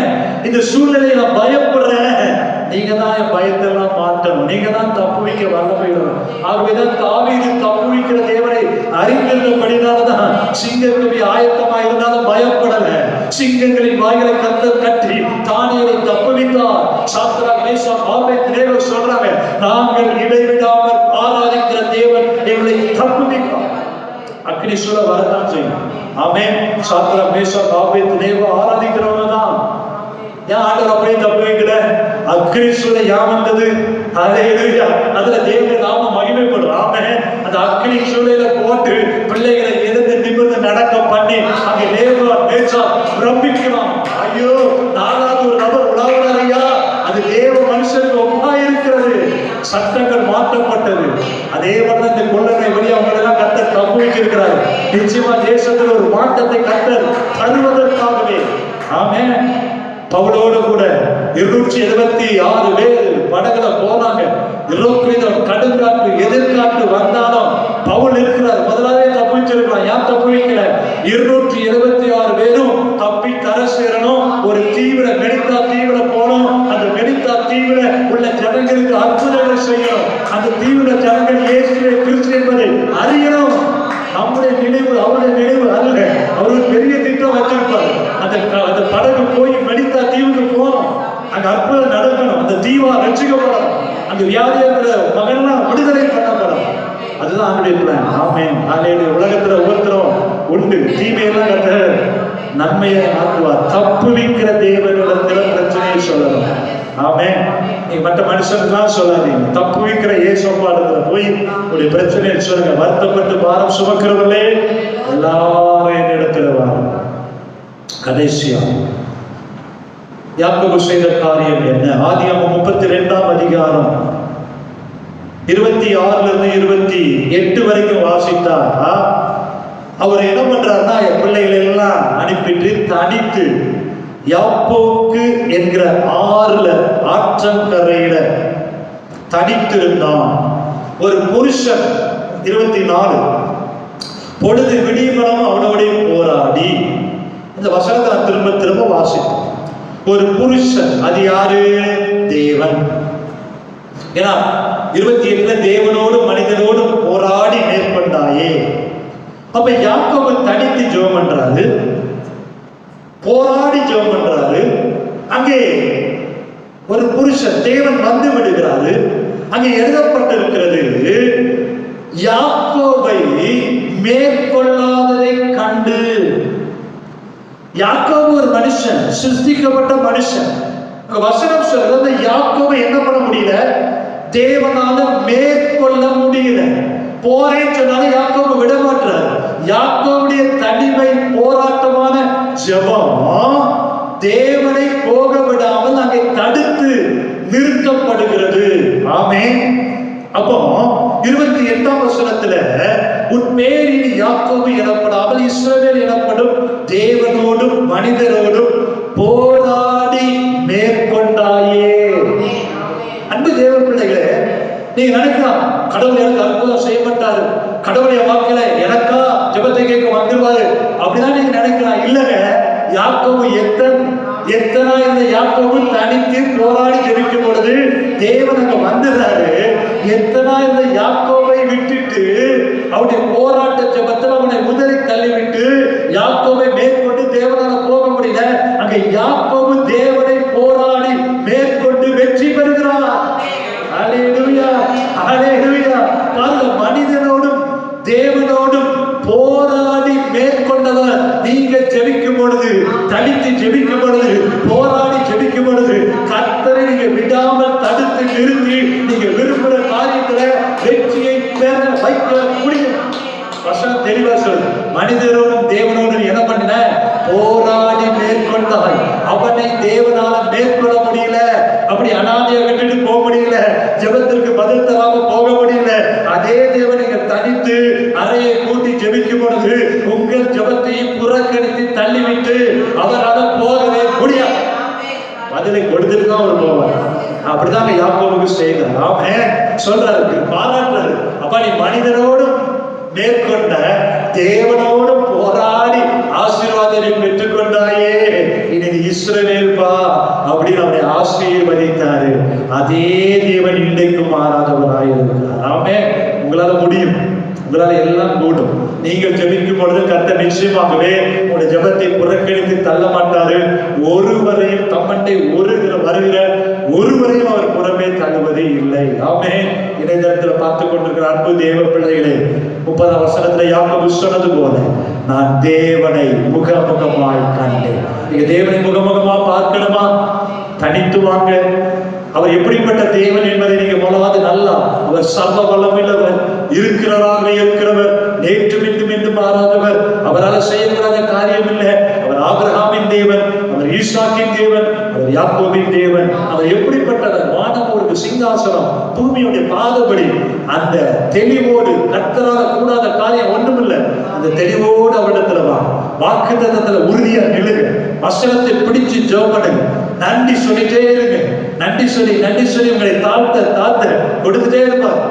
இந்த சூழ்நிலையை நான் பயப்படுறேன். நீங்க தான் என் பயத்தெல்லாம் மாற்றணும். நீங்க தான் தப்புவிக்க வல்லமையுள்ளவர். ஆகவேதான் தாவீது தப்புவிக்கிற தேவனை அறிந்திருந்தபடினால்தான் சிங்கக்குடி ஆயத்தமாக இருந்தாலும் பயப்படல. சிங்கங்களின் வாய்களை கர்த்தர் கட்டி தானியேலை தப்புவித்தார். சாத்ராக், மேஷாக், ஆபேத்நேகோ சொல்றாங்க, நாங்கள் இடைவிடாமல் ஆராதிக்கிற தேவன் எங்களை தப்புவிப்பார். அக்னி சூழ வரதான் செய்யும். ஆமென். சாத்ராக், மேஷாக், ஆபேத்நேகோ ஆராதிக்கிறவங்க தான். ஏன் ஆண்டவர் அப்படியே தப்பு வைக்கல? அக்னி சூழ யாம் வந்தது. அல்லேலூயா. அதுல தேவனுடைய நாமம் மகிமைப்படும். ஆமென். அந்த அக்னி சூளையில போட்டு பிள்ளைகளை எழுந்து நிமிர்ந்து நடக்க பண்ணி அங்கே தேவன் பேச்சா பிரமிக்கலாம். ஐயோ, 4வது ஒரு நபர் உலாவுறார் ஐயா, அது தேவ மனுஷனுக்கு ஒப்பா இருக்கிறது. சட்டங்கள் மாற்றப்பட்டது. அதே மாதிரி இந்த கொள்ளனை வழி அவங்களெல்லாம் கர்த்தர் தப்புவிக்க இருக்கிறார். நிச்சயமா தேசத்தில் ஒரு மாற்றத்தை கர்த்தர் தருவதற்காகவே. ஆமென். பவுலோடு கூட 276 பேர் படகுல போனாங்க. 20 கடுங்காற்று எதிர்காற்று வந்தாலும் பவுல் இருக்கிறார். முதலாவே தப்பிச்சிருக்கலாம். யார் தப்பு வைக்கல? 276 பேரும் தப்பி கரை சேரணும். ஒரு தீவிர மெடித்தா தீவிர போனோம். அந்த மெடித்தா தீவிர உள்ள ஜனங்களுக்கு அற்புதங்கள் செய்யணும். அந்த தீவிர ஜனங்கள் இயேசுவை கிறிஸ்து என்பதை அறியணும். நம்முடைய நினைவு அவருடைய நினைவு அல்ல. அவருக்கு பெரிய திட்டம் வச்சிருப்பார். அந்த படகு போய் மெடித்தா தீவுக்கு போகணும். அங்க அற்புதம் நடக்கணும். அந்த தீவா ரட்சிக்கப்படும். அந்த வியாதியா இருக்கிற மகன்லாம் விடுதலை பண்ணப்படும். அதுதான் அவருடைய பிளான். ஆமென். அல்லேலூயா. உலகத்துல ஒவ்வொருத்தரும் உண்டு. தீமையெல்லாம் கர்த்தர் நன்மையை ஆக்குவார். தப்புவிக்கிற தேவனிடத்துல பிரச்சனையை சொல்லணும். ஆமென். நீங்க மற்ற மனுஷனுக்குலாம் சொல்லாதீங்க. தப்புவிக்கிற இயேசுவாடத்துல போய் உடைய பிரச்சனையை சொல்லுங்க. வருத்தப்பட்டு பாரம் சுமக்கிறவர்களே எல்லாரும் என்னிடத்துல வாருங்க. கடைசியா யாக்கோபு செய்த காரியம் என்ன? ஆதியாகமம் 32ஆம் அதிகாரம் 26-28 வரைக்கும் வாசித்தார். அவர் என்ன பண்றாருன்னா, பிள்ளைகளை எல்லாம் அனுப்பிட்டு தனித்து யாப்போக்கு என்கிற ஆற்றங்கரையில தனித்திருந்தான். ஒரு புருஷன் 24 பொழுது விடியமனம் அவனோட போராடி. இந்த வசனத்தை நான் திரும்ப திரும்ப வாசித்தேன். ஒரு புருஷன், அது யாரு? தேவன். ஏன்னா 28 தேவனோடு மனிதனோடு போராடி மேற்கொண்டாயே. அப்ப யாக்கோபு தனித்து ஜெபம் பண்றாரு, போராடி ஜெபம் பண்றாரு. அங்கே ஒரு புருஷன் தேவன் வந்து விடுகிறாரு. அங்கே எழுதப்பட்டிருக்கிறது, யாக்கோபை மேற்கொள்ளாததை கண்டு. யாக்கோபு ஒரு மனுஷன், சிருஷ்டிக்கப்பட்ட மனுஷன். வசனம் சொல்றது, யாக்கோபை என்ன பண்ண முடியல? தேவனால மேற்கொள்ள முடியல. போரேன்னு சொன்னாலும் யாக்கோபு விட மாட்டார். யாக்கோபுடைய தனிமை போராட்டமான ஜெபம் தேவனை போக விடாமல் அங்கே தடுத்து நிறுத்தப்படுகிறது. ஆமென். அப்போ 28ஆம் வசனத்துல, உன் பேர் இனி யாக்கோபு எனப்படாமல் இஸ்ரவேல் எனப்படும், தேவனோடும் மனிதரோடும் போராடி மேற்கொண்டாயே. அன்பு தேவ பிள்ளைகளே, நீங்க நினைக்கலாம், கடவுள் எனக்கு அற்புதம் செய்ய மாட்டாரு, கடவுளுடைய வாக்கில எனக்கா ஜெபத்தை கேட்க வந்துருவாரு அப்படிதான் நீங்க நினைக்கலாம். இல்லங்க, யாக்கோபு எத்தனை இந்த யாக்கோபு தனித்து போராடி ஜெபிக்கும் பொழுது தேவன் அங்க வந்துடுறாரு. எத்தனை இந்த யாக்கோபை விட்டுட்டு அவருடைய போராட்ட ஜெபத்தில் அவனை உதறி தள்ளிவிட்டு யாக்கோபை மேற்கொண்டு தேவனால போக முடியல. அங்க யாக்கோபு தேவனை போராடி மேற்கொண்டு வெற்றி பெறுகிறார். ஹல்லேலூயா, ஹல்லேலூயா. பாருங்க, மனிதனோடும் தேவனோடும் போராடி மேற்கொண்டவர். நீங்க ஜெபிக்கும் பொழுது, தனித்து ஜெபிக்கும் பொழுது, போராடி ஜெபிக்கும் பொழுது, கர்த்தரை நீங்க விடாமல் தடுத்து நிறுத்தி நீங்க விரும்புகிற காரியத்துல வெற்றியை பெற வைக்க முடியும். வசனம் தெளிவா சொல். மனிதரோடும் தேவனோடும் என்ன பண்ணின? போராடி மேற்கொண்டாய். அவனை தேவனால மேற்கொள்ள முடியல. அப்படி அனாதையை விட்டுட்டு போக முடியல. ஜெபத்திற்கு பதில் தராம போக முடியல. அதே தேவன் நீங்க தனித்து அறையை கூட்டி ஜெபிக்கும் பொழுது உங்கள் ஜெபத்தையும் புறக்கணித்து தள்ளிவிட்டு அவரால் போகவே முடியாது. பதிலை கொடுத்துட்டு தான் அவர் போவார். அப்படிதான் யாக்கோபுக்கு செய்தார். ஆமென் சொல்றாரு, பாராட்டுறாரு. அப்ப நீ மனிதனோடும் மேற்கொண்ட, தேவனோடு போராடி ஆசீர்வாதத்தை பெற்றுக்கொண்டாயே, இனி இஸ்ரவேல் பா அப்படின்னு அவரை ஆசீர்வதித்தாரு. அதே தேவன் இன்றைக்கும் மாறாதவராயிருக்கிறார். ஆமென். உங்களால முடியும், உங்களால எல்லாம் கூடும். நீங்கள் ஜெபிக்கும் பொழுது கர்த்தர் நிச்சயமாகவே உங்களுடைய ஜெபத்தை புறக்கணித்து தள்ள மாட்டாரு. ஒருவரையும் தம்மண்டை வருகிற ஒருவரையும் அவர் புறமே தள்ளுவதே இல்லை. ஆமென். இணையதளத்துல பார்த்து கொண்டிருக்கிற அன்பு தேவ பிள்ளைகளே, 30ஆம் வசனத்துல யாக்கோபு சொன்னது போல, நான் தேவனை முகமுகமாய் கண்டேன். நீங்க தேவனை முகமுகமா பார்க்கணுமா? தனித்து வாங்க. அவர் எப்படிப்பட்ட தேவன் என்பதை நீங்க முதலாவது நல்லா, அவர் சர்வ வல்லமையுள்ளவர், இருக்கிறவர், நேற்று மீண்டும் என்று மாறாதவர், அவரால் செய்யக்கூடாத காரியம் இல்லை. அவர் ஆபிரகாமின் தேவன், அவர் ஈசாக்கின் தேவன், அவர் யாக்கோபின் தேவன். அவர் எப்படிப்பட்டவர்? வானம் ஒரு சிங்காசனம், பூமியுடைய பாதபடி. அந்த தெளிவோடு, கர்த்தரால கூடாத காரியம் ஒன்றுமில்லை. அந்த தெளிவோடு அவரிடத்துல வா. வாக்குத்தத்தத்துல உறுதியா நிலுங்க. வசனத்தை பிடிச்சு ஜெபம் பண்ணுங்க. நன்றி சொல்லிட்டே இருங்க. நன்றி சொல்லி உங்களை தாழ்த்த கொடுத்துட்டே இருப்பார்.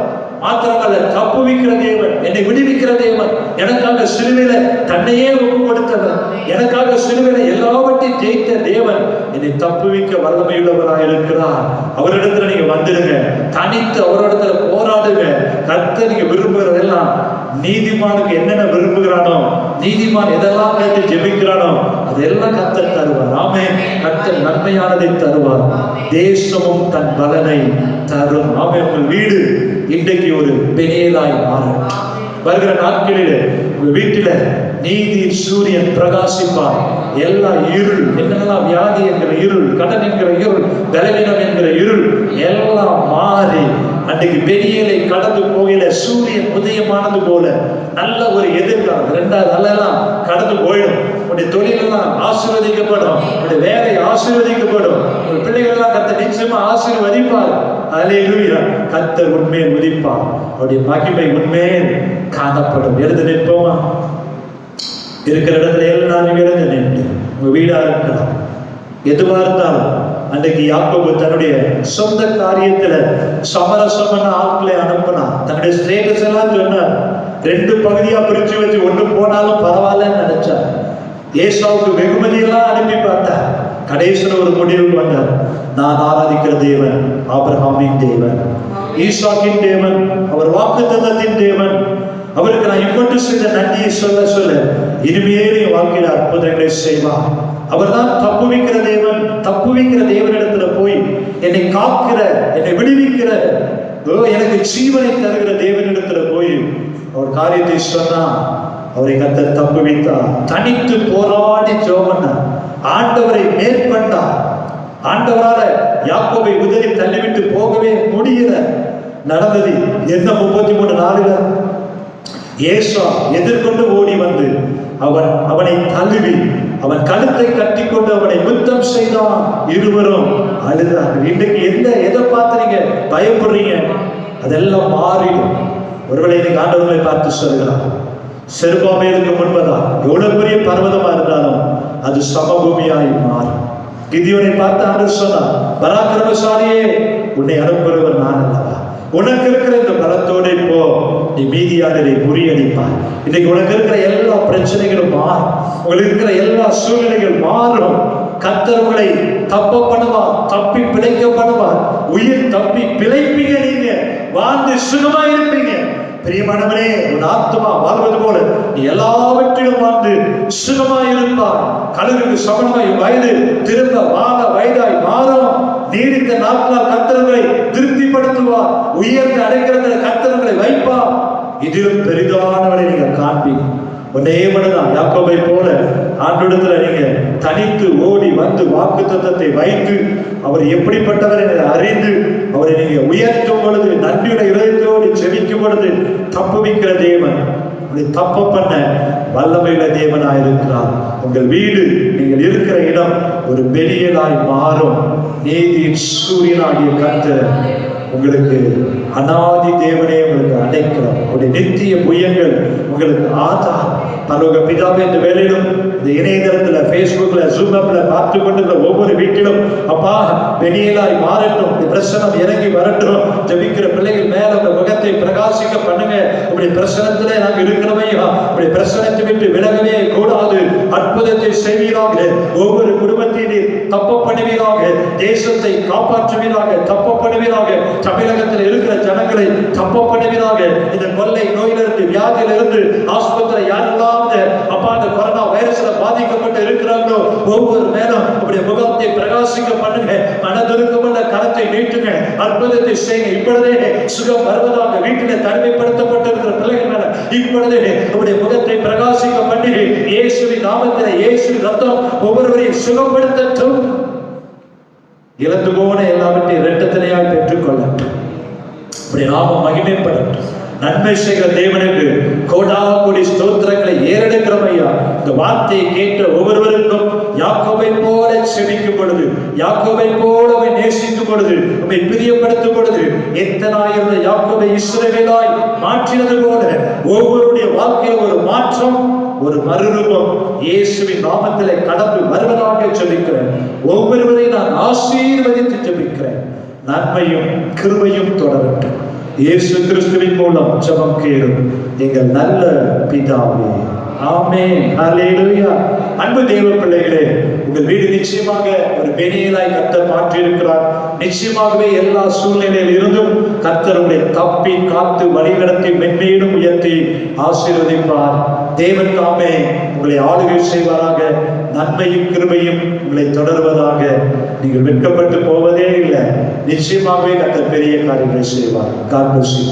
மாத்திரமல்ல, தப்புவிக்கிற தேவன், என்னை விடுவிக்கிற தேவன், எனக்காக சிலுவையில தன்னையே ஒப்பு கொடுத்தவர், எனக்காக சிலுவையில எல்லாவற்றையும் ஜெயித்த தேவன் என்னை தப்புவிக்க வல்லமையுள்ளவராக இருக்கிறார். அவரிடத்துல நீங்க வந்துடுங்க. தனித்து அவரிடத்துல போராடுங்க. கர்த்தர் நீங்க விரும்புகிறதெல்லாம், நீதிமானுக்கு என்னென்ன விரும்புகிறானோ, நீதிமான் எதெல்லாம் கேட்டு ஜெபிக்கிறானோ அதெல்லாம் கர்த்தர் தருவார். ஆமென். கர்த்தர் நன்மையானதை தருவார். தேசமும் தன் பலனை தரும். ஆமென். உங்கள் வீடு இன்றைக்கு ஒரு பெரியதாய் மாறும். வருகிற நாட்களில் உங்க வீட்டில நீதி சூரியன் பிரகாசிப்பார். எல்லா இருள், என்னெல்லாம் வியாதி என்கிற இருள், கடன் என்கிற இருள், பலவீனம் என்கிற இருள் எல்லாம் மாறி அன்றைக்கு பெரியலை கடந்து போகிற சூரியன் உதயமானது போல நல்ல ஒரு எதிர்காலம். ரெண்டாவது அல்லெல்லாம் கடந்து போயிடும். உன்னுடைய தொழிலெல்லாம் ஆசீர்வதிக்கப்படும், உன்னுடைய வேலை ஆசீர்வதிக்கப்படும், உன் பிள்ளைகள் எல்லாம் கர்த்தர் நிச்சயமா ஆசீர்வதிப்பார். அல்லேலூயா. கர்த்தர் உண்மையை உதிப்பார், அவருடைய மகிமை உண்மையே காணப்படும். எழுந்து நிற்போமா? இருக்கிற இடத்துல எல்லாம் எழுந்து நின்று, உங்க வீடா இருக்கலாம், எதுவா இருந்தாலும். அன்றைக்கு யாக்கோபு தன்னுடைய சொந்த காரியத்துல சமரசமான ஆட்களை அனுப்பினார். தன்னுடைய ஸ்டேட்டஸ் எல்லாம் சொன்னார். 2 பகுதியா பிரிச்சு வச்சு ஒண்ணு போனாலும் பரவாயில்லன்னு நினைச்சார். ஏசாவுக்கு வெகுமதியெல்லாம் அனுப்பி பார்த்தார். கடைசியில் ஒரு முடிவுக்கு வந்தார். நான் ஆராதிக்கிற தேவன் ஆபிரகாமின் தேவன், ஈசாக்கின் தேவன், அவர் வாக்குத்தத்தத்தின் தேவன். அவருக்கு நான் இப்பட்டு செய்த நன்றியை சொல்ல சொல்ல இனிமேல் வாழ்க்கையில் அற்புதங்களை செய்வார். அவர் தான் தப்புவிக்கிற தேவன். தப்புவிக்கிற தேவனிடத்துல போய் என்னை காக்கிற, என்னை விடுவிக்கிற, எனக்கு ஜீவனை தருகிற தேவனிடத்துல போய் அவர் காரியத்தை சொன்னா அவரை கர்த்தர் தப்புவித்தார். தனித்து போராடி ஜெபம் ஆண்டவரை மேற்கொண்டார். ஆண்டவரால யாக்கோபை உதறி தள்ளிவிட்டு போகவே முடியல. நடந்தது என்ன? 33 நாளில் ஏசா எதிர்கொண்டு ஓடி வந்து அவனை தழுவி அவன் கழுத்தை கட்டி கொண்டு அவனை யுத்தம் செய்தான். இருவரும் அழுதார்கள். இன்றைக்கு எதை பார்த்து நீங்க பயப்படுறீங்க? அதெல்லாம் மாறிடும். ஒருவேளை இன்னைக்கு ஆண்டவர்களை பார்த்து சொல்கிறார், செருபாபேலுக்கு முன்பதான் எவ்வளவு பெரிய பர்வதமா இருந்தாலும் அது சமபூமியாய் மாறும். கிதியோனை பார்த்து ஆண்டவர் சொன்னார், பராக்கிரமசாலியே, உன்னை அனுப்புகிறவர் நான் அல்லவா? உனக்கு இருக்கிற இந்த பலத்தோட போ, நீ மீதியானதை முறியடிப்பார். இன்னைக்கு உனக்கு இருக்கிற எல்லா பிரச்சனைகளும் மாறும். உங்களுக்கு இருக்கிற எல்லா சூழ்நிலைகள் மாறும். கர்த்தர் உங்களை தப்ப பண்ணுவார், தப்பி பிழைக்க பண்ணுவார். உயிர் தப்பி பிழைப்பீங்க, நீங்க வாழ்ந்து சுகமா இருப்பீங்க. பிரியமானவரே, உன் ஆத்மா வாழ்வது போல நீ எல்லாவற்றிலும் வாழ்ந்து சுகமாய் இருப்பார். கழுகுக்கு சமணமாய் வயது திரும்ப வாழ வயதாய் மாறும். நீடித்த நாட்களால் கர்த்தர்களை திருப்திப்படுத்துவார். உயர்ந்த அடைக்கிறத கர்த்தர்களை வைப்பார். இதிலும் பெரிதானவரை நீங்க காண்பீங்க. ஒன்னே மனதான் யாக்கோபை போல ஆண்டவரிடத்துல நீங்க தனித்து ஓடி வந்து வாக்குத்தத்தத்தை வைத்து அவர் எப்படிப்பட்டவர் என அறிந்து அவரை நீங்க உயர்த்தும் பொழுது, நன்றியுடைய இதயத்தோடு செபிக்கும் பொழுது தப்புவிக்கிற தேவன், தப்ப பண்ண வல்லமையுள்ள தேவனாயிருக்கிறார். உங்கள் வீடு, நீங்கள் இருக்கிற இடம் ஒரு பெரியலாய் மாறும். நீதியின் சூரியனாகிய கர்த்தர் உங்களுக்கு அநாதி தேவனே உங்களுக்கு அடைக்கிறோம். உங்களுடைய நித்திய புயங்கள் உங்களுக்கு ஆதார். பரலோக பிதாவே, இந்த வேலையிலும் இந்த இணையதளத்துல, பேஸ்புக்ல, ஜூம்ல பார்த்து கொண்டிருந்த ஒவ்வொரு வீட்டிலும் அப்பா வெளியிலாய் மாறட்டும், பிரசனம் இறங்கி வரட்டும். ஜபிக்கிற பிள்ளைகள் மேல உங்க முகத்தை பிரகாசிக்க பண்ணுங்க. உங்களுடைய பிரசனத்திலே நாங்கள் இருக்கிறவையா, உங்களுடைய பிரசனத்தை விட்டு விலகவே கூடாது. அற்புதத்தை செய்வீராக. ஒவ்வொரு குடும்பத்தையும் தப்ப பண்ணுவீராக. தேசத்தை காப்பாற்றுவீராக, தப்ப பண்ணுவீராக. தமிழகத்தில் இருக்கிற ஜனங்களை தப்ப பண்ணுவீராக. இந்த கொள்ளை நோயிலிருந்து, வியாதியிலிருந்து, ஆஸ்பத்திரி யாரெல்லாம் அப்பா அந்த கொரோனா வைரஸ்ல பாதிக்கப்பட்டு இருக்கிறாங்களோ ஒவ்வொரு நேரம் உங்களுடைய முகத்தை பிரகாசிக்க பண்ணுங்க. மனதுருக்கமுள்ள கரத்தை நீட்டுங்க. அற்புதத்தை செய்யுங்க. இப்பொழுதே சுகம் வருவதாக. வீட்டிலே தனிமைப்படுத்தப்பட்டிருக்கிற பிள்ளைகள் மேல இப்பொழுதே உங்களுடைய முகத்தை பிரகாசிக்க பண்ணி இயேசுவின் நாமத்திலே, இயேசுவின் ரத்தம் ஒவ்வொருவரையும் சுகப்படுத்தட்டும். இழந்து போன எல்லாவற்றையும் இரட்டத்தினையாய் பெற்றுக்கொள்ளட்டும். இப்படி நாம மகிமைப்படட்டும். நன்மை செய்கிற தேவனுக்கு கோடாகோடி ஸ்தோத்திரங்களை ஏறெடுக்கிறோம் ஐயா. இந்த வார்த்தையை கேட்ட ஒவ்வொருவருக்கும் யாக்கோபை போல செபிக்கும் பொழுது, யாக்கோபை போல நேசிக்கும் பொழுது, உம்மை பிரியப்படுத்தும் பொழுது, எத்தனாயிருந்த யாக்கோபை இஸ்ரவேலாய் மாற்றினது போல ஒவ்வொருடைய வாழ்க்கையில் ஒரு மாற்றம், ஒரு மறுரூபம் இயேசுவின் நாமத்திலே கடந்து வருவதாக ஜெபிக்கிறேன். ஒவ்வொருவரையும் நான் ஆசீர்வதித்து ஜெபிக்கிறேன். நன்மையும் கிருபையும் தொடரட்டும். இயேசு கிறிஸ்துவின் மூலம் ஜெபம் கேளும் எங்கள் நல்ல பிதாவே. ஆமென். ஹல்லேலூயா. அன்பு தேவ பிள்ளைகளே, உங்கள் வீடு நிச்சயமாக ஒரு பெனியலாய் கர்த்தர் மாற்றி இருக்கிறார். நிச்சயமாகவே எல்லா சூழ்நிலையில் இருந்தும் கர்த்தர் உங்களை தப்பி காத்து வழிநடத்தி மென்மேலும் உயர்த்தி ஆசீர்வதிப்பார். தேவன் தாமே உங்களை ஆளுகை செய்வாராக. நன்மையும் கிருபையும் உங்களை தொடர்வதாக. நீங்கள் வெட்கப்பட்டு போவதே இல்லை. நிச்சயமாகவே கர்த்தர் பெரிய காரியங்களை செய்வார். God bless you.